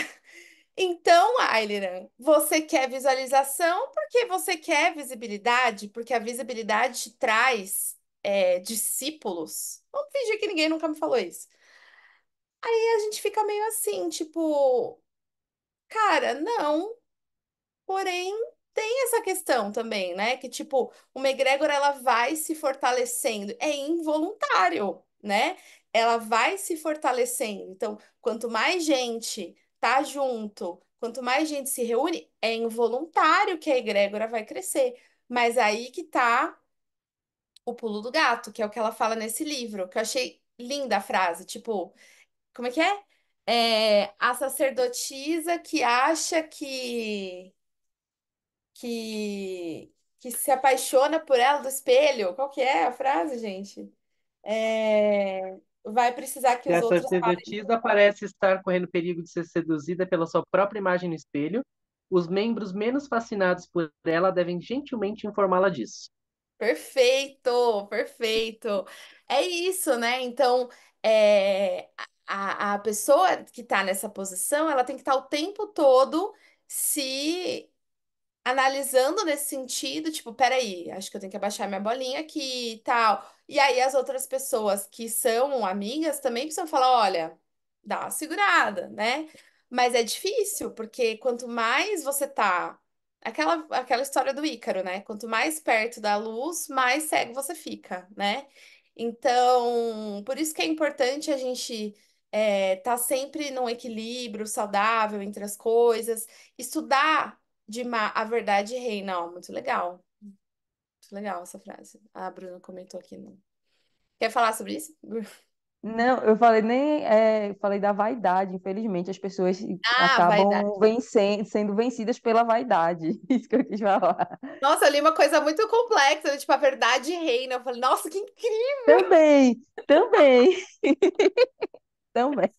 Então, Ailiran, você quer visualização porque você quer visibilidade, porque a visibilidade te traz discípulos. Vamos fingir que ninguém nunca me falou isso. E a gente fica meio assim, tipo, cara, não. Porém, tem essa questão também, né? Que, tipo, uma egrégora, ela vai se fortalecendo. É involuntário, né? Ela vai se fortalecendo. Então, quanto mais gente tá junto, quanto mais gente se reúne, é involuntário que a egrégora vai crescer. Mas aí que tá o pulo do gato, que é o que ela fala nesse livro, que eu achei linda a frase. Tipo, como é que é? A sacerdotisa que acha que se apaixona por ela do espelho. Qual que é a frase, gente? Vai precisar que Se os a outros falem. sacerdotisa parece estar correndo perigo de ser seduzida pela sua própria imagem no espelho, os membros menos fascinados por ela devem gentilmente informá-la disso. Perfeito, perfeito. É isso, né? Então, a pessoa que está nessa posição, ela tem que estar o tempo todo se analisando nesse sentido, tipo, peraí, acho que eu tenho que abaixar minha bolinha aqui e tal. E aí as outras pessoas que são amigas também precisam falar, olha, dá uma segurada, né? Mas é difícil, porque quanto mais você tá. Aquela história do Ícaro, né? Quanto mais perto da luz, mais cego você fica, né? Então, por isso que é importante a gente tá sempre num equilíbrio saudável entre as coisas, estudar a verdade reina, ó, muito legal. Muito legal essa frase. A Bruna comentou aqui. Quer falar sobre isso? Não, eu falei nem, falei da vaidade, infelizmente, as pessoas Ah, vaidade. acabam sendo vencidas pela vaidade, isso que eu quis falar. Nossa, eu li uma coisa muito complexa, né? Tipo, a verdade reina. Eu falei, nossa, que incrível! Também, também, também.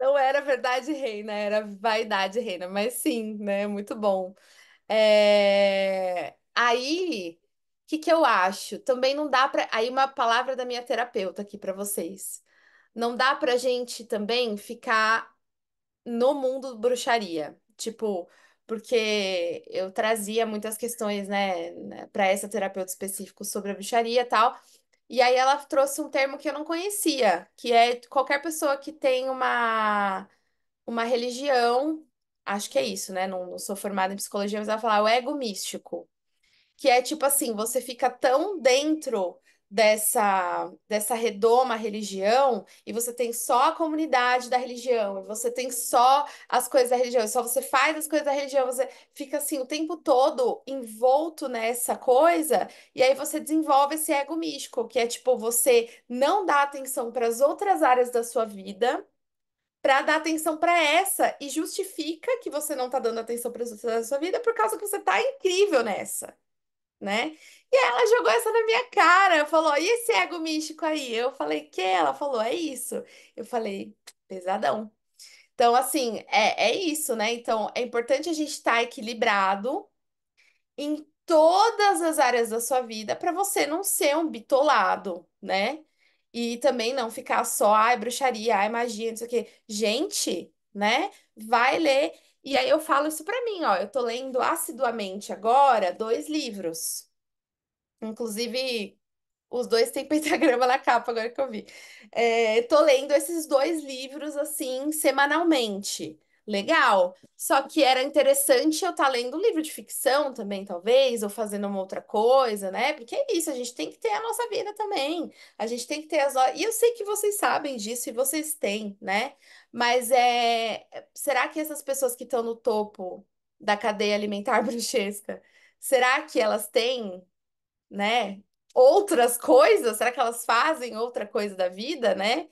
Não era verdade reina, era vaidade reina, mas sim, né? Muito bom. Aí, o que que eu acho? Também não dá para. Aí, uma palavra da minha terapeuta aqui para vocês. Não dá pra gente também ficar no mundo bruxaria. Tipo, porque eu trazia muitas questões, né, para essa terapeuta específico sobre a bruxaria e tal. E aí ela trouxe um termo que eu não conhecia, que é qualquer pessoa que tem uma religião, acho que é isso, né? Não sou formada em psicologia, mas ela fala o ego místico. Que é tipo assim, você fica tão dentro dessa redoma religião e você tem só a comunidade da religião, e você tem só as coisas da religião, e só você faz as coisas da religião, você fica assim o tempo todo envolto nessa coisa, e aí você desenvolve esse ego místico, que é tipo você não dá atenção para as outras áreas da sua vida. Para dar atenção para essa e justifica que você não tá dando atenção para as outras áreas da sua vida por causa que você tá incrível nessa, né? E aí ela jogou essa na minha cara, falou: "E esse ego místico aí?" Eu falei: "Que?" Ela falou: "É isso." Eu falei: "Pesadão." Então, assim, é isso, né? Então, é importante a gente estar equilibrado em todas as áreas da sua vida para você não ser um bitolado, né? E também não ficar só, ai, bruxaria, ai, magia, não sei o quê. Gente, né? Vai ler. E aí eu falo isso pra mim, ó. Eu tô lendo assiduamente agora 2 livros. Inclusive, os dois têm pentagrama na capa, agora que eu vi. Tô lendo esses 2 livros, assim, semanalmente. Legal. Só que era interessante eu estar lendo um livro de ficção também, talvez, ou fazendo uma outra coisa, né? Porque é isso, a gente tem que ter a nossa vida também. A gente tem que ter as horas. E eu sei que vocês sabem disso e vocês têm, né? Mas será que essas pessoas que estão no topo da cadeia alimentar bruxesca, será que elas têm, né? Outras coisas? Será que elas fazem outra coisa da vida, né?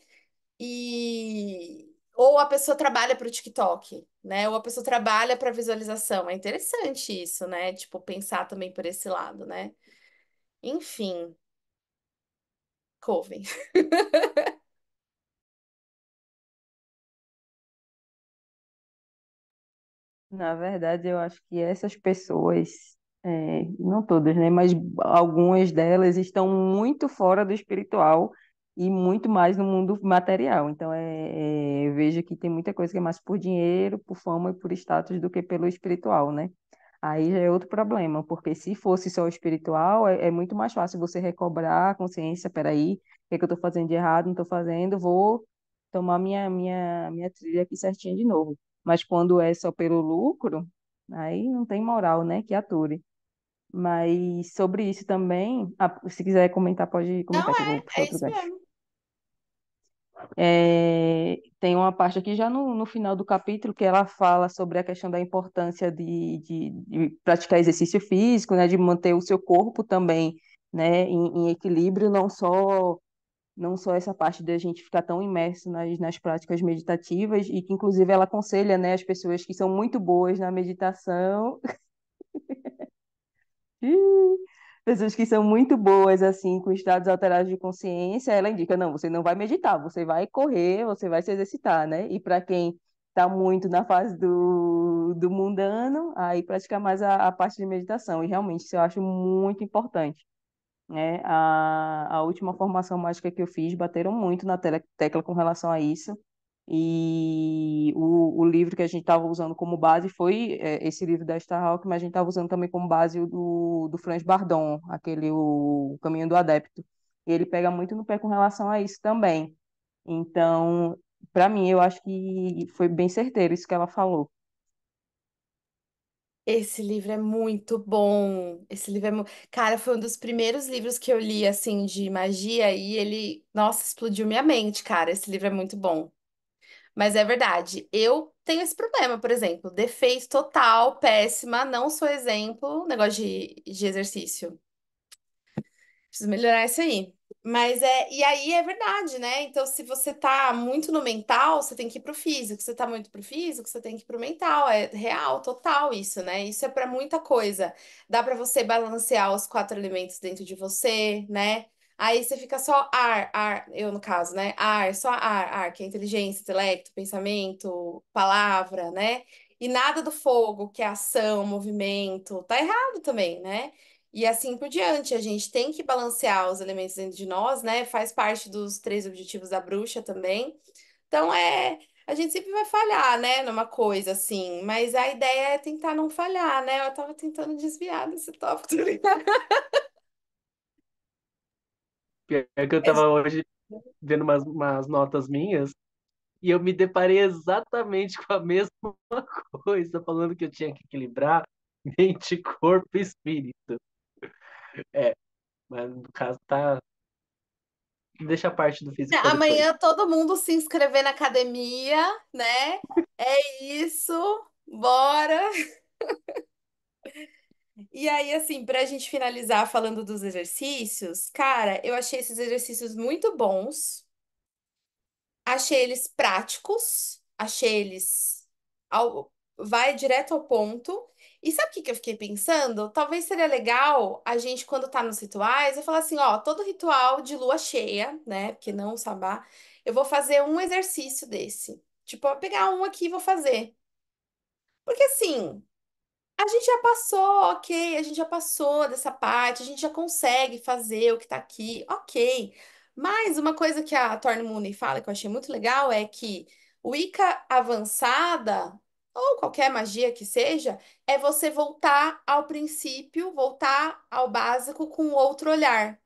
Ou a pessoa trabalha para o TikTok, né? Ou a pessoa trabalha para visualização. É interessante isso, né? Tipo, pensar também por esse lado, né? Enfim, Coven. Na verdade, eu acho que essas pessoas, não todas, né, mas algumas delas estão muito fora do espiritual e muito mais no mundo material. Então, eu vejo que tem muita coisa que é mais por dinheiro, por fama e por status do que pelo espiritual, né? Aí já é outro problema, porque se fosse só o espiritual, é muito mais fácil você recobrar a consciência, peraí, o que é que eu estou fazendo de errado, não estou fazendo, vou tomar minha trilha aqui certinha de novo. Mas quando é só pelo lucro, aí não tem moral, né, que ature. Mas sobre isso também, se quiser comentar, pode Não, comentar que eu vou puxar é outro isso gancho. mesmo. Tem uma parte aqui já no final do capítulo que ela fala sobre a questão da importância de praticar exercício físico, né, de manter o seu corpo também, né, em equilíbrio, não só essa parte de a gente ficar tão imerso nas práticas meditativas, e que inclusive ela aconselha, né, as pessoas que são muito boas na meditação. Pessoas que são muito boas, assim, com estados alterados de consciência, ela indica, não, você não vai meditar, você vai correr, você vai se exercitar, né? E para quem está muito na fase do mundano, aí praticar mais a parte de meditação. E realmente isso eu acho muito importante, né? A última formação mágica que eu fiz bateram muito na tecla com relação a isso. E o livro que a gente estava usando como base foi esse livro da Starhawk, mas a gente estava usando também como base o do Franz Bardon, aquele O Caminho do Adepto. E ele pega muito no pé com relação a isso também. Então, para mim, eu acho que foi bem certeiro isso que ela falou. Esse livro é muito bom. Esse livro Cara, foi um dos primeiros livros que eu li, assim, de magia, e ele, nossa, explodiu minha mente, cara. Esse livro é muito bom. Mas é verdade, eu tenho esse problema, por exemplo, defeito total, péssima, não sou exemplo, negócio de exercício. Preciso melhorar isso aí. Mas e aí é verdade, né? Então, se você tá muito no mental, você tem que ir pro físico. Se você tá muito pro físico, você tem que ir pro mental. É real, total isso, né? Isso é pra muita coisa. Dá pra você balancear os 4 elementos dentro de você, né? Aí você fica só ar, eu no caso, né? Só ar, que é inteligência, intelecto, pensamento, palavra, né? E nada do fogo, que é ação, movimento. Tá errado também, né? E assim por diante, a gente tem que balancear os elementos dentro de nós, né? Faz parte dos 3 objetivos da bruxa também. Então a gente sempre vai falhar, né, numa coisa assim, mas a ideia é tentar não falhar, né? Eu tava tentando desviar desse tópico, tá ligado? Pior que eu tava hoje vendo umas notas minhas e eu me deparei exatamente com a mesma coisa, falando que eu tinha que equilibrar mente, corpo e espírito. É, mas no caso tá. Deixa a parte do físico pra depois. Amanhã todo mundo se inscrever na academia, né? É isso, bora! E aí, assim, pra gente finalizar falando dos exercícios, cara, eu achei esses exercícios muito bons. Achei eles práticos, achei eles vai direto ao ponto. E sabe o que que eu fiquei pensando? Talvez seria legal a gente, quando tá nos rituais, eu falar assim, ó, todo ritual de lua cheia, né? Porque não o sabá, eu vou fazer um exercício desse. Tipo, eu vou pegar um aqui e vou fazer. Porque assim, a gente já passou, ok, a gente já passou dessa parte, a gente já consegue fazer o que tá aqui, ok. Mas uma coisa que a Torne Mooney fala, que eu achei muito legal, é que Wicca avançada, ou qualquer magia que seja, é você voltar ao princípio, voltar ao básico com outro olhar.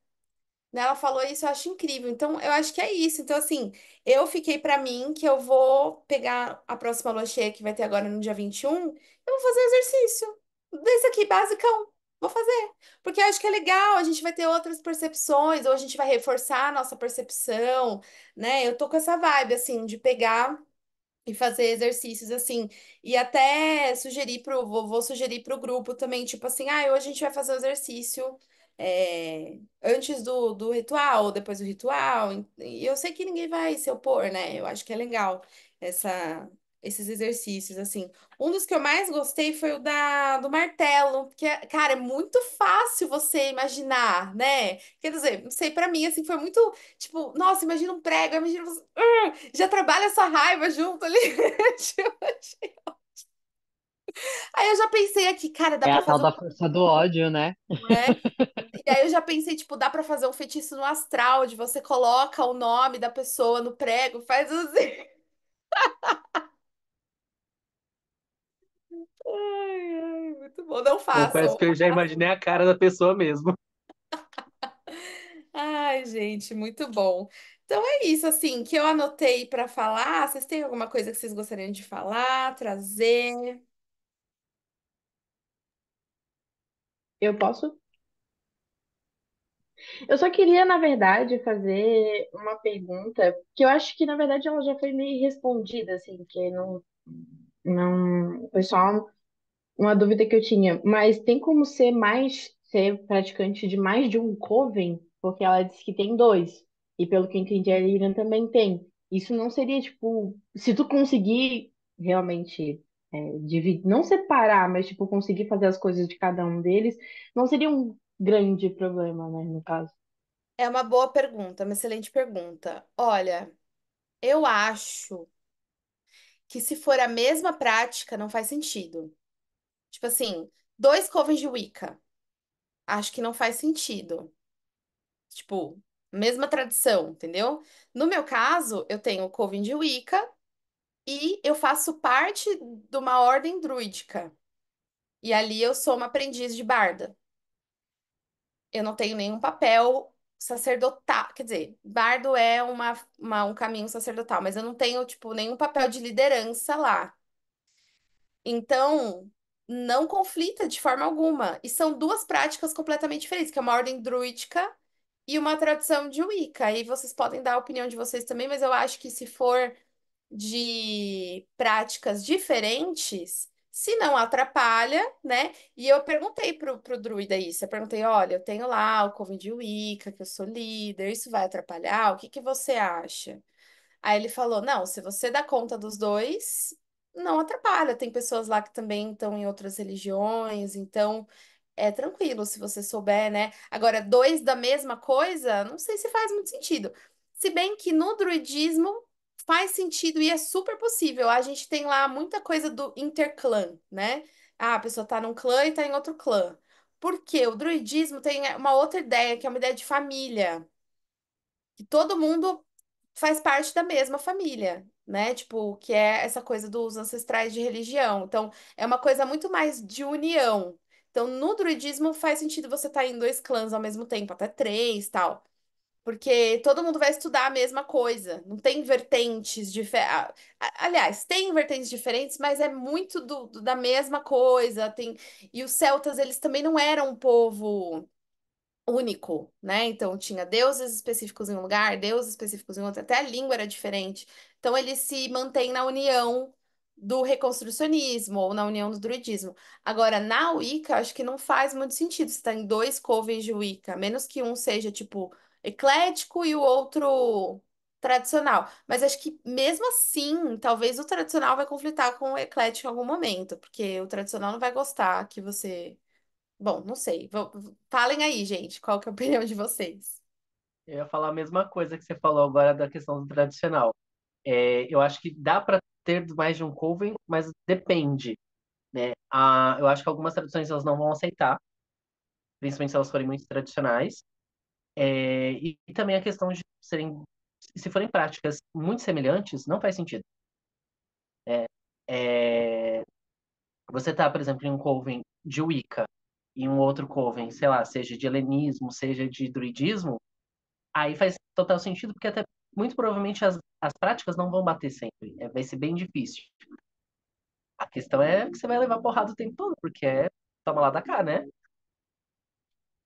Né? Ela falou isso, eu acho incrível. Então, eu acho que é isso. Então, assim, eu fiquei pra mim que eu vou pegar a próxima lua cheia que vai ter agora no dia 21. Eu vou fazer exercício. Desse aqui, basicão. Vou fazer. Porque eu acho que é legal, a gente vai ter outras percepções, ou a gente vai reforçar a nossa percepção, né? Eu tô com essa vibe, assim, de pegar e fazer exercícios assim. E até sugerir vou sugerir pro grupo também, tipo assim, ah, hoje a gente vai fazer o exercício antes do ritual, ou depois do ritual. E eu sei que ninguém vai se opor, né? Eu acho que é legal esses exercícios, assim. Um dos que eu mais gostei foi o do martelo, porque, cara, é muito fácil você imaginar, né? Quer dizer, não sei, pra mim, assim, foi muito, tipo, nossa, imagina um prego, imagina você já trabalha essa raiva junto ali. Tipo, aí eu já pensei aqui, cara, dá É pra a tal fazer da força do ódio, né? é? E aí eu já pensei, tipo, dá pra fazer um feitiço no astral, de você coloca o nome da pessoa no prego, faz assim. Ai, ai, muito bom. Não Confesso façam. que eu já imaginei a cara da pessoa mesmo. Ai, gente, muito bom. Então é isso, assim, que eu anotei pra falar. Vocês têm alguma coisa que vocês gostariam de falar, trazer? Eu posso? Eu só queria, na verdade, fazer uma pergunta que eu acho que, na verdade, ela já foi meio respondida, assim, que não foi só uma dúvida que eu tinha. Mas tem como ser praticante de mais de um coven? Porque ela disse que tem dois. E pelo que eu entendi, a Lilian também tem. Isso não seria, tipo, se tu conseguir realmente dividir, não separar, mas, tipo, conseguir fazer as coisas de cada um deles, não seria um grande problema, né, no caso. É uma boa pergunta, uma excelente pergunta. Olha, eu acho que se for a mesma prática, não faz sentido. Tipo assim, dois covens de Wicca. Acho que não faz sentido. Tipo, mesma tradição, entendeu? No meu caso, eu tenho o coven de Wicca e eu faço parte de uma ordem druídica. E ali eu sou uma aprendiz de barda. Eu não tenho nenhum papel sacerdotal. Quer dizer, bardo é um caminho sacerdotal, mas eu não tenho, tipo, nenhum papel de liderança lá. Então, não conflita de forma alguma. E são duas práticas completamente diferentes, que é uma ordem druídica e uma tradição de Wicca. E vocês podem dar a opinião de vocês também, mas eu acho que se for de práticas diferentes, se não atrapalha, né? E eu perguntei pro druida isso. Eu perguntei, olha, eu tenho lá o coven de Wicca, que eu sou líder, isso vai atrapalhar? O que que você acha? Aí ele falou: não, se você dá conta dos dois, não atrapalha. Tem pessoas lá que também estão em outras religiões, então é tranquilo se você souber, né? Agora, dois da mesma coisa, não sei se faz muito sentido. Se bem que no druidismo faz sentido e é super possível. A gente tem lá muita coisa do interclã, né? Ah, a pessoa tá num clã e tá em outro clã. Porque o druidismo tem uma outra ideia, que é uma ideia de família, que todo mundo faz parte da mesma família, né? Tipo, que é essa coisa dos ancestrais de religião. Então, é uma coisa muito mais de união. Então, no druidismo faz sentido você estar em dois clãs ao mesmo tempo, até três, tal. Porque todo mundo vai estudar a mesma coisa. Não tem vertentes diferentes. Aliás, tem vertentes diferentes, mas é muito da mesma coisa. E os celtas, eles também não eram um povo. único, né? Então tinha deuses específicos em um lugar, deuses específicos em outro, até a língua era diferente. Então ele se mantém na união do reconstrucionismo ou na união do druidismo. Agora, na Wicca, acho que não faz muito sentido você estar em dois covens de Wicca, a menos que um seja tipo eclético e o outro tradicional. Mas acho que mesmo assim, talvez o tradicional vai conflitar com o eclético em algum momento, porque o tradicional não vai gostar que você. Bom, não sei. Falem aí, gente, qual que é a opinião de vocês? Eu ia falar a mesma coisa que você falou agora da questão do tradicional. Eu acho que dá para ter mais de um coven, mas depende, né? Eu acho que algumas tradições elas não vão aceitar, principalmente se elas forem muito tradicionais. E também a questão de serem, se forem práticas muito semelhantes, não faz sentido. É, Você tá, por exemplo, em um coven de Wicca e um outro coven, sei lá, seja de helenismo, seja de druidismo, aí faz total sentido, porque até muito provavelmente as práticas não vão bater sempre. Vai ser bem difícil. A questão é que você vai levar porrada o tempo todo, porque toma lá da cá, né?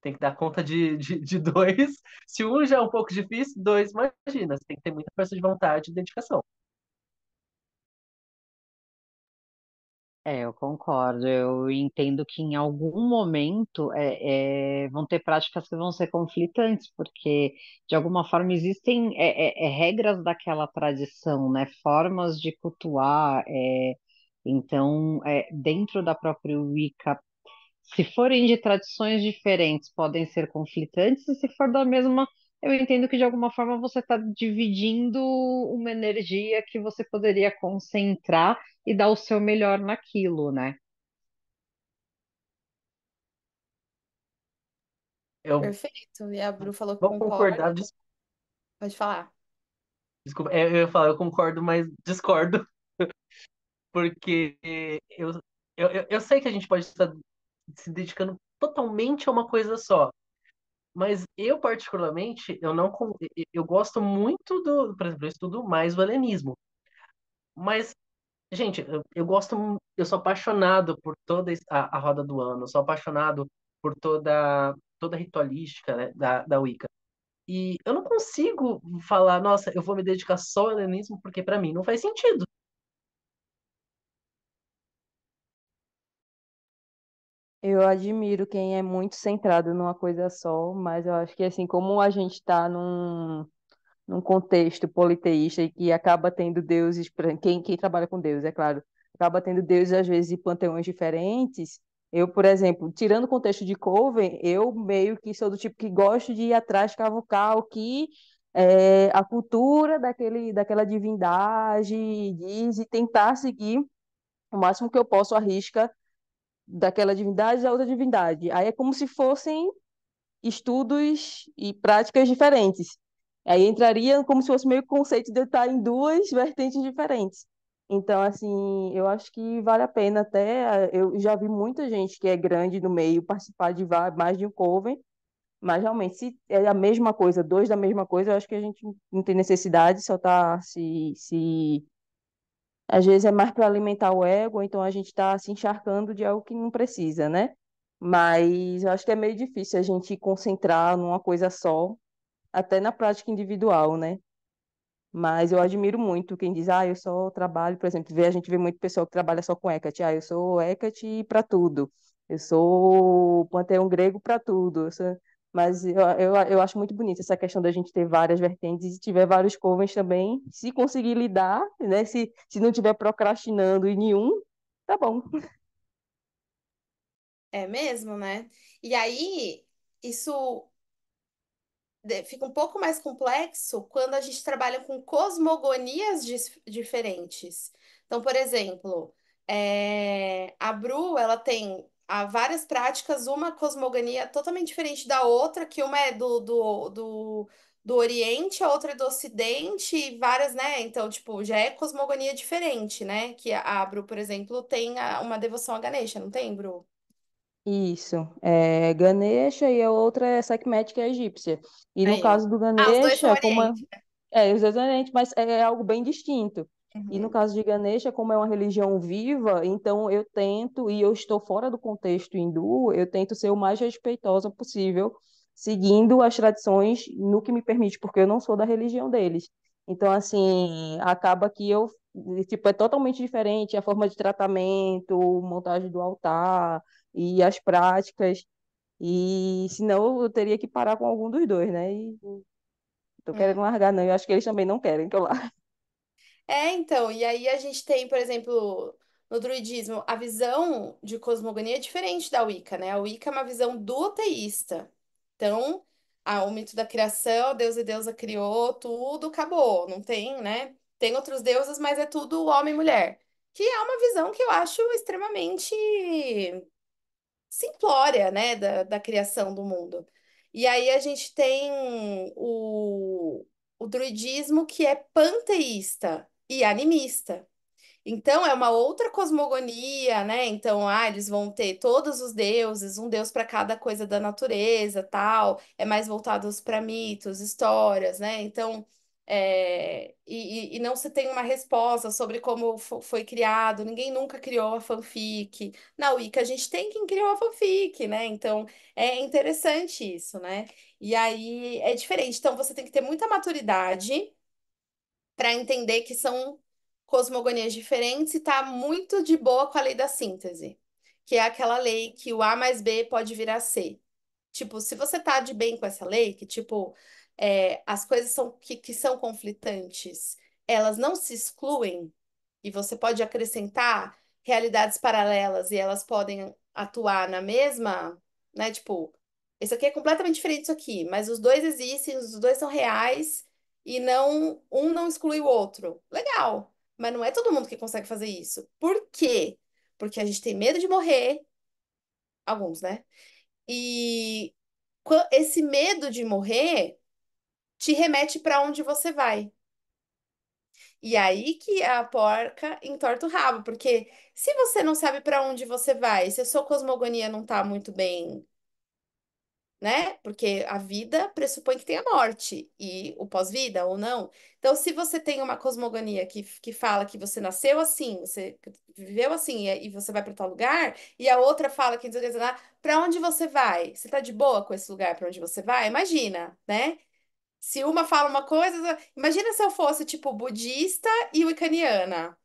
Tem que dar conta de dois. Se um já é um pouco difícil, dois, imagina. Você tem que ter muita força de vontade e dedicação. Eu concordo. Eu entendo que em algum momento vão ter práticas que vão ser conflitantes, porque de alguma forma existem regras daquela tradição, né? Formas de cultuar. Então, dentro da própria Wicca, se forem de tradições diferentes, podem ser conflitantes, e se for da mesma, eu entendo que de alguma forma você está dividindo uma energia que você poderia concentrar e dar o seu melhor naquilo, né? Eu Perfeito. E a Bru falou que vou concordar, concorda. Pode falar. desculpa, eu ia falar, eu concordo, mas discordo, porque eu sei que a gente pode estar se dedicando totalmente a uma coisa só. Mas eu, particularmente, eu não, con- eu gosto muito por exemplo, eu estudo mais o helenismo. Mas, gente, eu sou apaixonado por toda a roda do ano, sou apaixonado por toda a ritualística, né, da Wicca. E eu não consigo falar, nossa, eu vou me dedicar só ao helenismo, porque para mim não faz sentido. Eu admiro quem é muito centrado numa coisa só, mas eu acho que assim, como a gente está num contexto politeísta e que acaba tendo deuses, quem trabalha com Deus, é claro, acaba tendo deuses às vezes de panteões diferentes. Eu, por exemplo, tirando o contexto de Coven, eu meio que sou do tipo que gosto de ir atrás, cavucar o que a cultura daquela divindade diz e tentar seguir o máximo que eu posso à risca daquela divindade da outra divindade. Aí é como se fossem estudos e práticas diferentes. Aí entraria como se fosse meio que o conceito de eu estar em duas vertentes diferentes. Então, assim, eu acho que vale a pena até. Eu já vi muita gente que é grande no meio participar de mais de um coven, mas realmente, se é a mesma coisa, dois da mesma coisa, eu acho que a gente não tem necessidade, só tá se às vezes é mais para alimentar o ego, ou então a gente está se encharcando de algo que não precisa, né? Mas eu acho que é meio difícil a gente concentrar numa coisa só, até na prática individual, né? Mas eu admiro muito quem diz, eu só trabalho, por exemplo, a gente vê muito pessoal que trabalha só com Hecate, eu sou Hecate para tudo, eu sou panteão grego para tudo, mas eu acho muito bonito essa questão da gente ter várias vertentes e se tiver vários covens também, se conseguir lidar, né, se não tiver procrastinando em nenhum, tá bom. É mesmo, né? E aí, isso fica um pouco mais complexo quando a gente trabalha com cosmogonias diferentes. Então, por exemplo, a Bru, ela tem várias práticas, uma cosmogonia totalmente diferente da outra, que uma é do Oriente, a outra é do Ocidente, e várias, né? Então, tipo, já é cosmogonia diferente, né? Que a Bru, por exemplo, tem uma devoção a Ganesha, não tem, Bru? Isso, é Ganesha e a outra é Sekhmet, que é egípcia. E no Aí. caso do Ah, os dois são Ganesha, Oriente. os exatamente, mas é algo bem distinto. E no Uhum. caso de Ganesha, como é uma religião viva, então eu tento, e eu estou fora do contexto hindu, eu tento ser o mais respeitosa possível seguindo as tradições no que me permite, porque eu não sou da religião deles. Então, assim, acaba que eu, tipo, é totalmente diferente a forma de tratamento, montagem do altar e as práticas. E senão eu teria que parar com algum dos dois, né? E tô querendo Hum. largar, não. Eu acho que eles também não querem que eu largue. Então, e aí a gente tem, por exemplo, no druidismo, a visão de cosmogonia é diferente da Wicca, né? A Wicca é uma visão duoteísta. Então, o mito da criação, Deus e deusa criou tudo, acabou. Não tem, né? Tem outros deuses, mas é tudo homem e mulher. Que é uma visão que eu acho extremamente simplória, né, da criação do mundo. E aí a gente tem o druidismo que é panteísta e animista. Então é uma outra cosmogonia, né? Então, eles vão ter todos os deuses, um deus para cada coisa da natureza, tal. É mais voltados para mitos, histórias, né? Então, e não se tem uma resposta sobre como foi criado. Ninguém nunca criou a fanfic. Na Wicca a gente tem quem criou a fanfic, né? Então é interessante isso, né? E aí é diferente. Então você tem que ter muita maturidade para entender que são cosmogonias diferentes e tá muito de boa com a lei da síntese, que é aquela lei que o A mais B pode virar C. Tipo, se você tá de bem com essa lei, que tipo, as coisas que são conflitantes, elas não se excluem, e você pode acrescentar realidades paralelas e elas podem atuar na mesma, né? Tipo, isso aqui é completamente diferente disso aqui, mas os dois existem, os dois são reais e não um não exclui o outro. Legal, mas não é todo mundo que consegue fazer isso. Por quê? Porque a gente tem medo de morrer, alguns, né? E esse medo de morrer te remete para onde você vai. E aí que a porca entorta o rabo, porque se você não sabe para onde você vai, se a sua cosmogonia não tá muito bem, né? Porque a vida pressupõe que tem a morte e o pós-vida ou não. Então, se você tem uma cosmogonia que fala que você nasceu assim, você viveu assim e você vai para tal lugar, e a outra fala que para onde você vai? Você tá de boa com esse lugar para onde você vai? Imagina, né? Se uma fala uma coisa, imagina se eu fosse, tipo, budista e wiccaniana.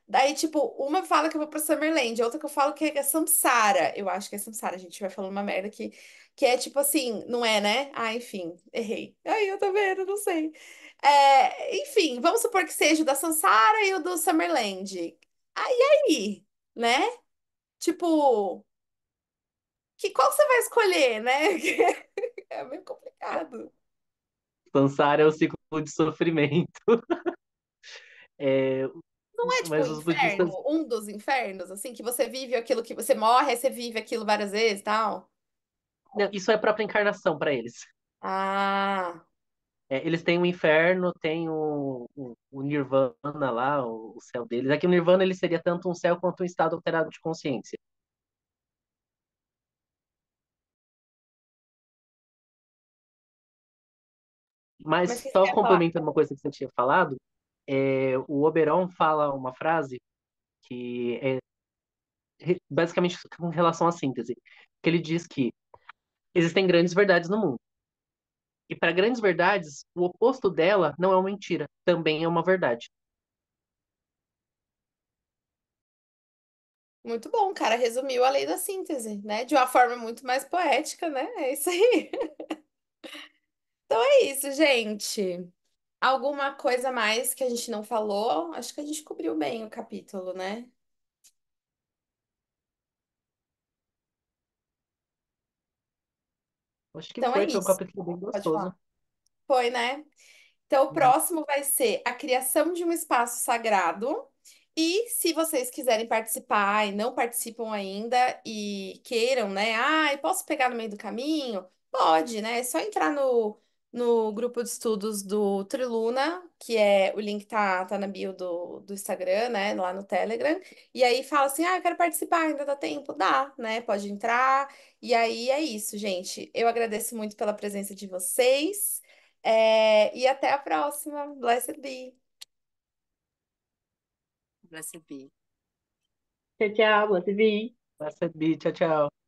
Daí, tipo, uma fala que eu vou pra Summerland, outra que eu falo que é Samsara. Eu acho que é Samsara, a gente vai falando uma merda que é tipo assim, não é, né? Enfim, errei. Aí eu tô vendo, não sei. Enfim, vamos supor que seja o da Samsara e o do Summerland. Aí, né? Tipo, qual você vai escolher, né? É meio complicado. Samsara é o ciclo de sofrimento. É, Não é tipo o mas os inferno, budistas. um dos infernos, assim, que você vive aquilo que você morre, aí você vive aquilo várias vezes e tal? Não, isso é a própria encarnação para eles. Ah, Eles têm o inferno, tem o Nirvana lá, o céu deles. É que o Nirvana ele seria tanto um céu quanto um estado alterado de consciência. mas o Mas que você só quer falar? complementando uma coisa que você tinha falado, o Oberon fala uma frase que é basicamente com relação à síntese, que ele diz que existem grandes verdades no mundo. E para grandes verdades, o oposto dela não é uma mentira, também é uma verdade. Muito bom, cara, resumiu a lei da síntese, né? De uma forma muito mais poética, né? É isso aí. Então é isso, gente. Alguma coisa mais que a gente não falou? Acho que a gente cobriu bem o capítulo, né? Acho que Então é foi um isso. capítulo bem Pode gostoso. falar. Foi, né? Então, o Uhum. próximo vai ser a criação de um espaço sagrado. E se vocês quiserem participar e não participam ainda e queiram, né? Posso pegar no meio do caminho? Pode, né? É só entrar no grupo de estudos do Triluna, que o link tá na bio do Instagram, né? Lá no Telegram. E aí fala assim: eu quero participar, ainda dá tempo? Dá, né? Pode entrar. E aí é isso, gente. Eu agradeço muito pela presença de vocês. E até a próxima. Blessed be. Blessed be. Tchau, tchau, você Tchau, tchau.